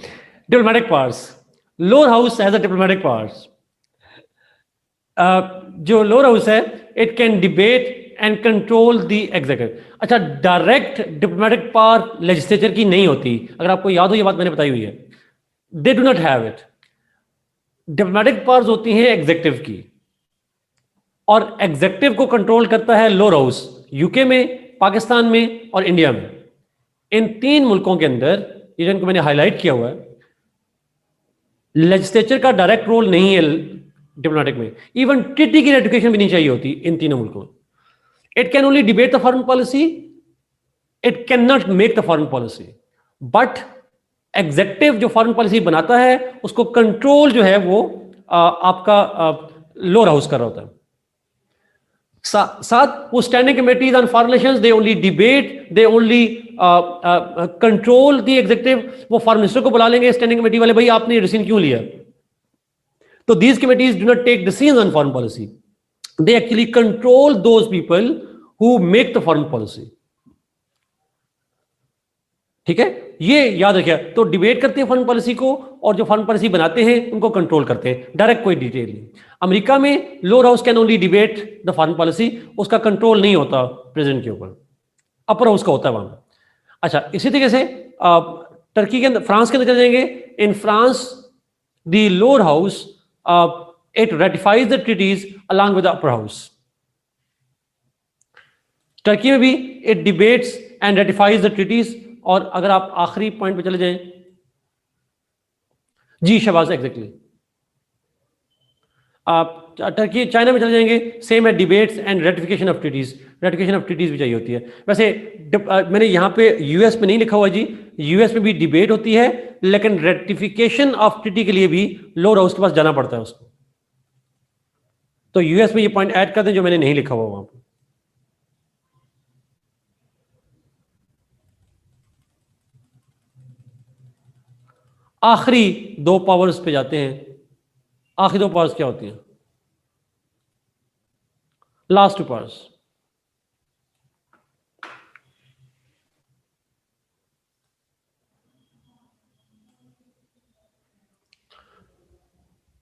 Diplomatic powers, lower house has a diplomatic powers. जो लोअर हाउस है, it can debate and control the executive. अच्छा, डायरेक्ट डिप्लोमेटिक पावर लेजिस्लेचर की नहीं होती, अगर आपको याद हो ये बात मैंने बताई हुई है, they do not have it. Diplomatic powers होती हैं एग्जीक्यूटिव की, और एग्जीक्यूटिव को कंट्रोल करता है लोअर हाउस, यूके में, पाकिस्तान में और इंडिया में। इन तीन मुल्कों के अंदर, ये जिनको मैंने हाईलाइट किया हुआ है, लेजिस्लेचर का डायरेक्ट रोल नहीं है डिप्लोमेटिक में। इवन ट्रीटी की रेटिफिकेशन भी नहीं चाहिए होती इन तीनों मुल्कों में। It can only debate the foreign policy, it can not make the foreign policy, but executive जो फॉरेन पॉलिसी बनाता है उसको कंट्रोल जो है वो आपका लोअर हाउस कर रहा होता है। साथ वो standing committees on foreign relations, they only debate, they only control the executive. वो फॉरेन मिनिस्टर को बुला लेंगे स्टैंडिंग कमेटी वाले, भाई आपने डिसीजन क्यों लिया? तो these committees do not take decisions on foreign policy. They actually control those people who make the foreign policy. ठीक है, ये याद रखिए। तो डिबेट करते हैं फॉरेन पॉलिसी को, और जो फॉरेन पॉलिसी बनाते हैं उनको कंट्रोल करते हैं, डायरेक्ट कोई डिटेल नहीं। अमेरिका में lower house can only debate the foreign policy, उसका कंट्रोल नहीं होता प्रेसिडेंट के ऊपर, अपर हाउस का होता है वहां। अच्छा, इसी तरीके से टर्की के अंदर, फ्रांस के अंदर चले जाएंगे। इन France the lower house it ratifies the treaties along with the upper house. Turkey में भी it debates and ratifies the treaties। और अगर आप आखिरी पॉइंट पे चले जाएं, जी शहबाज, एग्जैक्टली, आप टर्की चाइना में चले जाएंगे, सेम है, debates and ratification of treaties. Ratification of treaties भी चाहिए होती है। वैसे मैंने यहां पे यूएस में नहीं लिखा हुआ जी, यूएस में भी डिबेट होती है, लेकिन रेटिफिकेशन ऑफ ट्रीटी के लिए भी लोअर हाउस के पास जाना पड़ता है उसको। तो यूएस में ये पॉइंट ऐड कर दें जो मैंने नहीं लिखा हुआ वहां पर। आखिरी दो पावर्स पे जाते हैं। आखिरी दो पावर्स क्या होती हैं? Last two powers.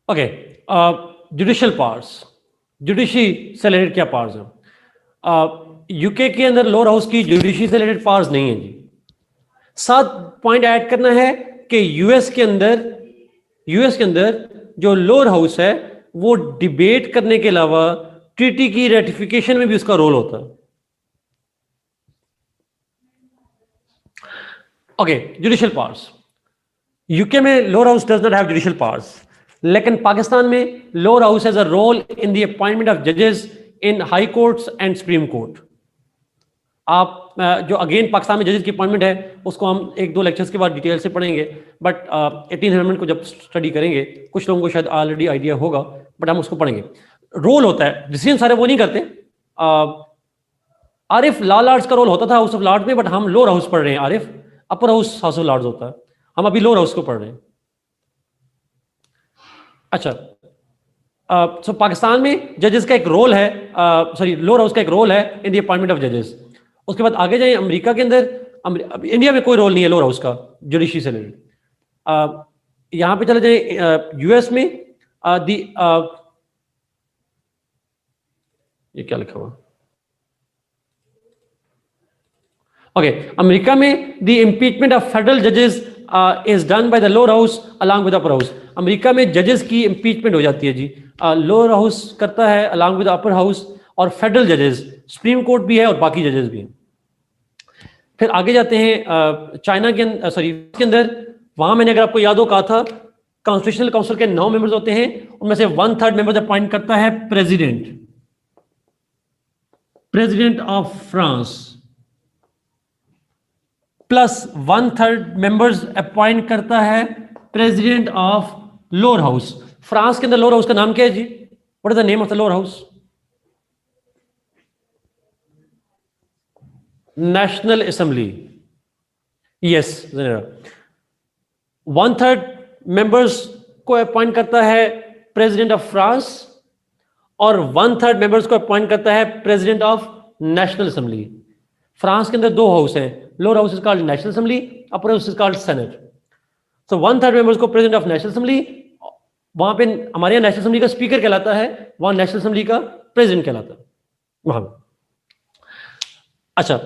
Okay, judicial powers, judiciary से रिलेटेड क्या पावर्स हैं? यूके के अंदर लोअर हाउस की जुडिशरी से रिलेटेड पावर्स नहीं है जी। साथ पॉइंट ऐड करना है कि यूएस के अंदर जो लोअर हाउस है वो डिबेट करने के अलावा ट्रीटी की रेटिफिकेशन में भी उसका रोल होता है। Okay, judicial powers. यूके में lower house does not have judicial powers, लेकिन पाकिस्तान में lower house has a role in the appointment of जजेस in high courts and supreme court. आप जो अगेन पाकिस्तान में जजेस की अपॉइंटमेंट है उसको हम एक दो लेक्चर्स के बाद डिटेल से पढ़ेंगे, बट 18th अमेंडमेंट को जब स्टडी करेंगे, कुछ लोगों को शायद ऑलरेडी आइडिया होगा, बट हम उसको पढ़ेंगे। रोल होता है, डिसीजन सारे वो नहीं करते। आरिफ लॉ लॉर्ड्स का रोल होता था हाउस ऑफ लॉर्ड्स में, बट हम लोअर हाउस पढ़ रहे हैं। Arif upper house of lords होता है, हम अभी लोअर हाउस को पढ़ रहे हैं। अच्छा, सो पाकिस्तान में जजेस का एक रोल है, सॉरी लोअर हाउस का एक रोल है इन द अपॉइंटमेंट ऑफ जजेस। उसके बाद आगे जाएं, अमेरिका के अंदर, इंडिया में कोई रोल नहीं है लोअर हाउस का जुडिशरी से रिलेटेड। यहां पे चले जाएं यूएस में, ये क्या लिखा हुआ? ओके, अमेरिका में द इम्पीचमेंट ऑफ फेडरल जजेस is done by the lower house along with upper house. America में जजेस की इम्पीचमेंट हो जाती है जी, लोअर हाउस करता है अलॉन्ग विद अपर हाउस, और फेडरल जजेस, सुप्रीम कोर्ट भी है और बाकी जजेस भी हैं। फिर आगे जाते हैं चाइना के अंदर, वहां मैंने अगर आपको याद हो कहा था कॉन्स्टिट्यूशनल काउंसिल के 9 मेंबर्स होते हैं, उनमें से 1/3 मेंबर्स अपॉइंट करता है president of France, plus 1/3 members appoint करता है president of lower house. France के अंदर लोअर हाउस का नाम क्या है जी? What is the name of the lower house? National Assembly. Yes, 1/3 members को अपॉइंट करता है प्रेसिडेंट ऑफ फ्रांस, और 1/3 मेंबर्स को अपॉइंट करता है president of national assembly. France के अंदर 2 हाउस हैं, lower house is called national assembly, upper house is called senate. So 1/3 members को प्रेसिडेंट ऑफ नेशनल असेंबली, वहां पे हमारे यहाँ नेशनल असेंबली का स्पीकर कहलाता है, वहां नेशनल असेंबली का प्रेसिडेंट कहलाता है वहां। अच्छा,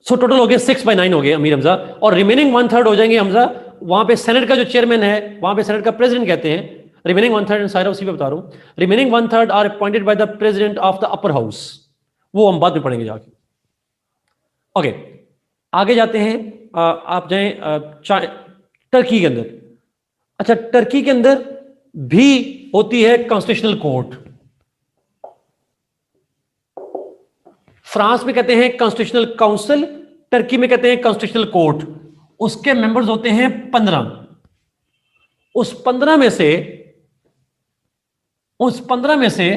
सो टोटल हो गए 6/9 हो गए अमीर हमजा, और रिमेनिंग 1/3 हो जाएंगे हमजा, वहां पे सेनेट का जो चेयरमैन है, वहां पे सेनेट का प्रेसिडेंट कहते हैं। रिमेनिंग 1/3 सारा उसी पे बता रहा हूं। Remaining 1/3 are appointed by the president of the upper house, वो हम बाद में पढ़ेंगे जाके। ओके, आगे जाते हैं, आप जाएं टर्की के अंदर। अच्छा, टर्की के अंदर भी होती है कॉन्स्टिट्यूशनल कोर्ट। फ्रांस में कहते हैं कॉन्स्टिट्यूशनल काउंसिल, टर्की में कहते हैं कॉन्स्टिट्यूशनल कोर्ट। उसके मेंबर्स होते हैं 15। उस 15 में से उस 15 में से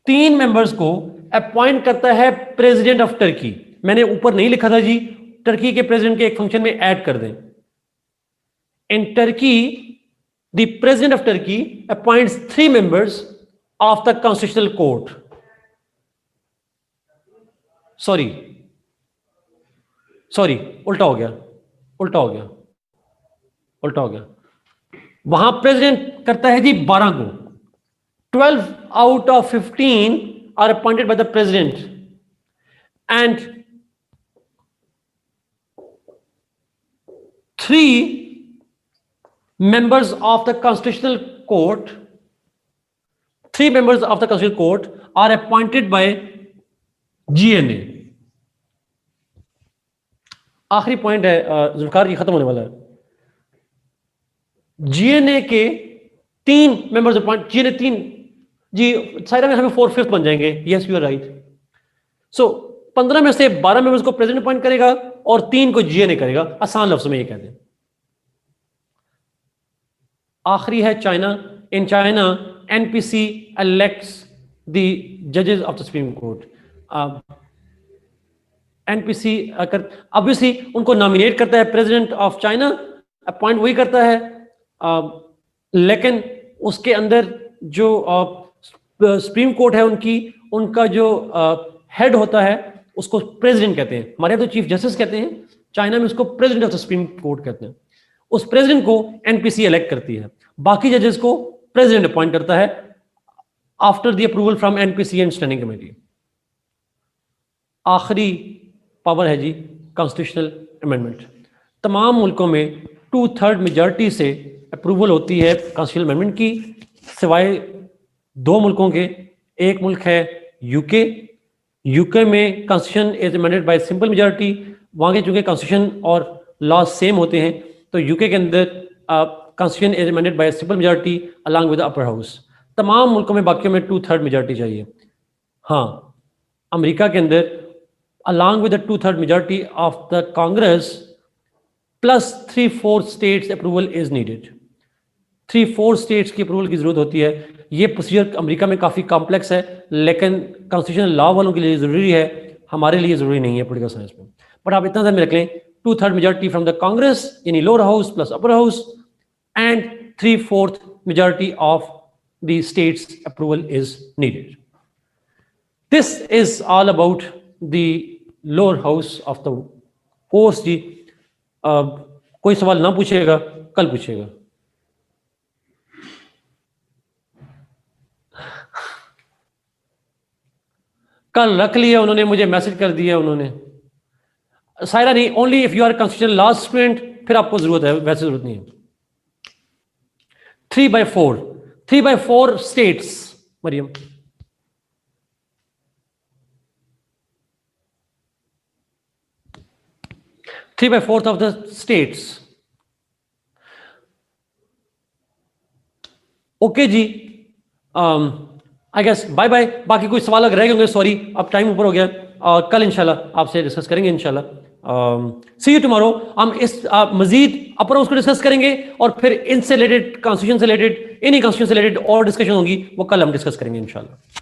3 मेंबर्स को अपॉइंट करता है प्रेसिडेंट ऑफ टर्की। मैंने ऊपर नहीं लिखा था जी, टर्की के प्रेसिडेंट के एक फंक्शन में ऐड कर दें। इन Turkey the president of Turkey appoints 3 members of the constitutional court. Sorry, उल्टा हो गया। वहां प्रेसिडेंट करता है जी 12 को। 12 out of 15 are appointed by the president, and 3 members of the constitutional court are appointed by GNA. आखिरी पॉइंट है, जुल्फिकार जी खत्म होने वाला है। GNA के 3 मेंबर्स अपॉइंट, GNA 3 जी, साइरा में हमें 4/5 बन जाएंगे। Yes, you are right. So 15 में से 12 मेंबर्स को प्रेसिडेंट अपॉइंट करेगा और 3 को GNA करेगा। आसान लफ्ज़ में ये कहते हैं। आखिरी है China. In China NPC elects the judges of the Supreme Court. NPC obviously उनको नॉमिनेट करता है प्रेसिडेंट ऑफ चाइना, अपॉइंट वही करता है, लेकिन उसके अंदर जो सुप्रीम कोर्ट है उनका जो हेड होता है उसको प्रेसिडेंट कहते हैं। हमारे यहाँ तो चीफ जस्टिस कहते हैं, चाइना में उसको president of the supreme court कहते हैं। उस प्रेसिडेंट को NPC इलेक्ट करती है, बाकी जजेस को प्रेसिडेंट अपॉइंट करता है after the approval from NPC and standing committee. आखिरी पावर है जी कॉन्स्टिट्यूशनल अमेंडमेंट। तमाम मुल्कों में 2/3 मेजॉरिटी से अप्रूवल होती है कॉन्स्टिट्यूशनल अमेंडमेंट की, सिवाय 2 मुल्कों के। एक मुल्क है यूके में constitution is amended bye simple majority. वहाँ के चूंकि कॉन्स्टिट्यूशन और लॉ सेम होते हैं, तो यूके के अंदर constitution is amended bye simple majority along with the upper house. तमाम मुल्कों में बाकियों में 2/3 मेजॉरिटी चाहिए। हाँ, अमेरिका के अंदर along with the 2/3 majority of the Congress plus 3/4 states approval is needed. 3/4 states की अप्रूवल की जरूरत होती है। ये प्रोसीजर अमेरिका में काफ़ी कॉम्प्लेक्स है, लेकिन कॉन्स्टिट्यूशनल लॉ वालों के लिए ज़रूरी है, हमारे लिए ज़रूरी नहीं है पॉलिटिकल साइंस में। बट आप इतना ध्यान में रख लें, 2/3 मेजॉरिटी फ्रॉम द कांग्रेस यानी lower house plus upper house, and 3/4 majority of the states approval is needed. This is all about the lower house of the course जी। कोई सवाल ना पूछेगा, कल पूछेगा। कल रख लिया उन्होंने, मुझे मैसेज कर दिया उन्होंने। सायरा नहीं, only if you are constitutional law student, फिर आपको जरूरत है, वैसे जरूरत नहीं है। 3/4 states, Maryam, 3/4 of the states. Okay जी, आई गेस बाय बाय। बाकी कोई सवाल अगर रह गए होंगे, सॉरी, अब टाइम ऊपर हो गया, और कल इंशाल्लाह आपसे डिस्कस करेंगे इंशाल्लाह। सी यू टुमारो। हम इस मजीद अपर हाउस को डिस्कस करेंगे, और फिर इनसे रिलेटेड, कॉन्स्टिट्यूशन से रिलेटेड, इन्हीं कॉन्स्टिट्यूशन से रिलेटेड और डिस्कशन होगी, वो कल हम डिस्कस करेंगे इंशाल्लाह।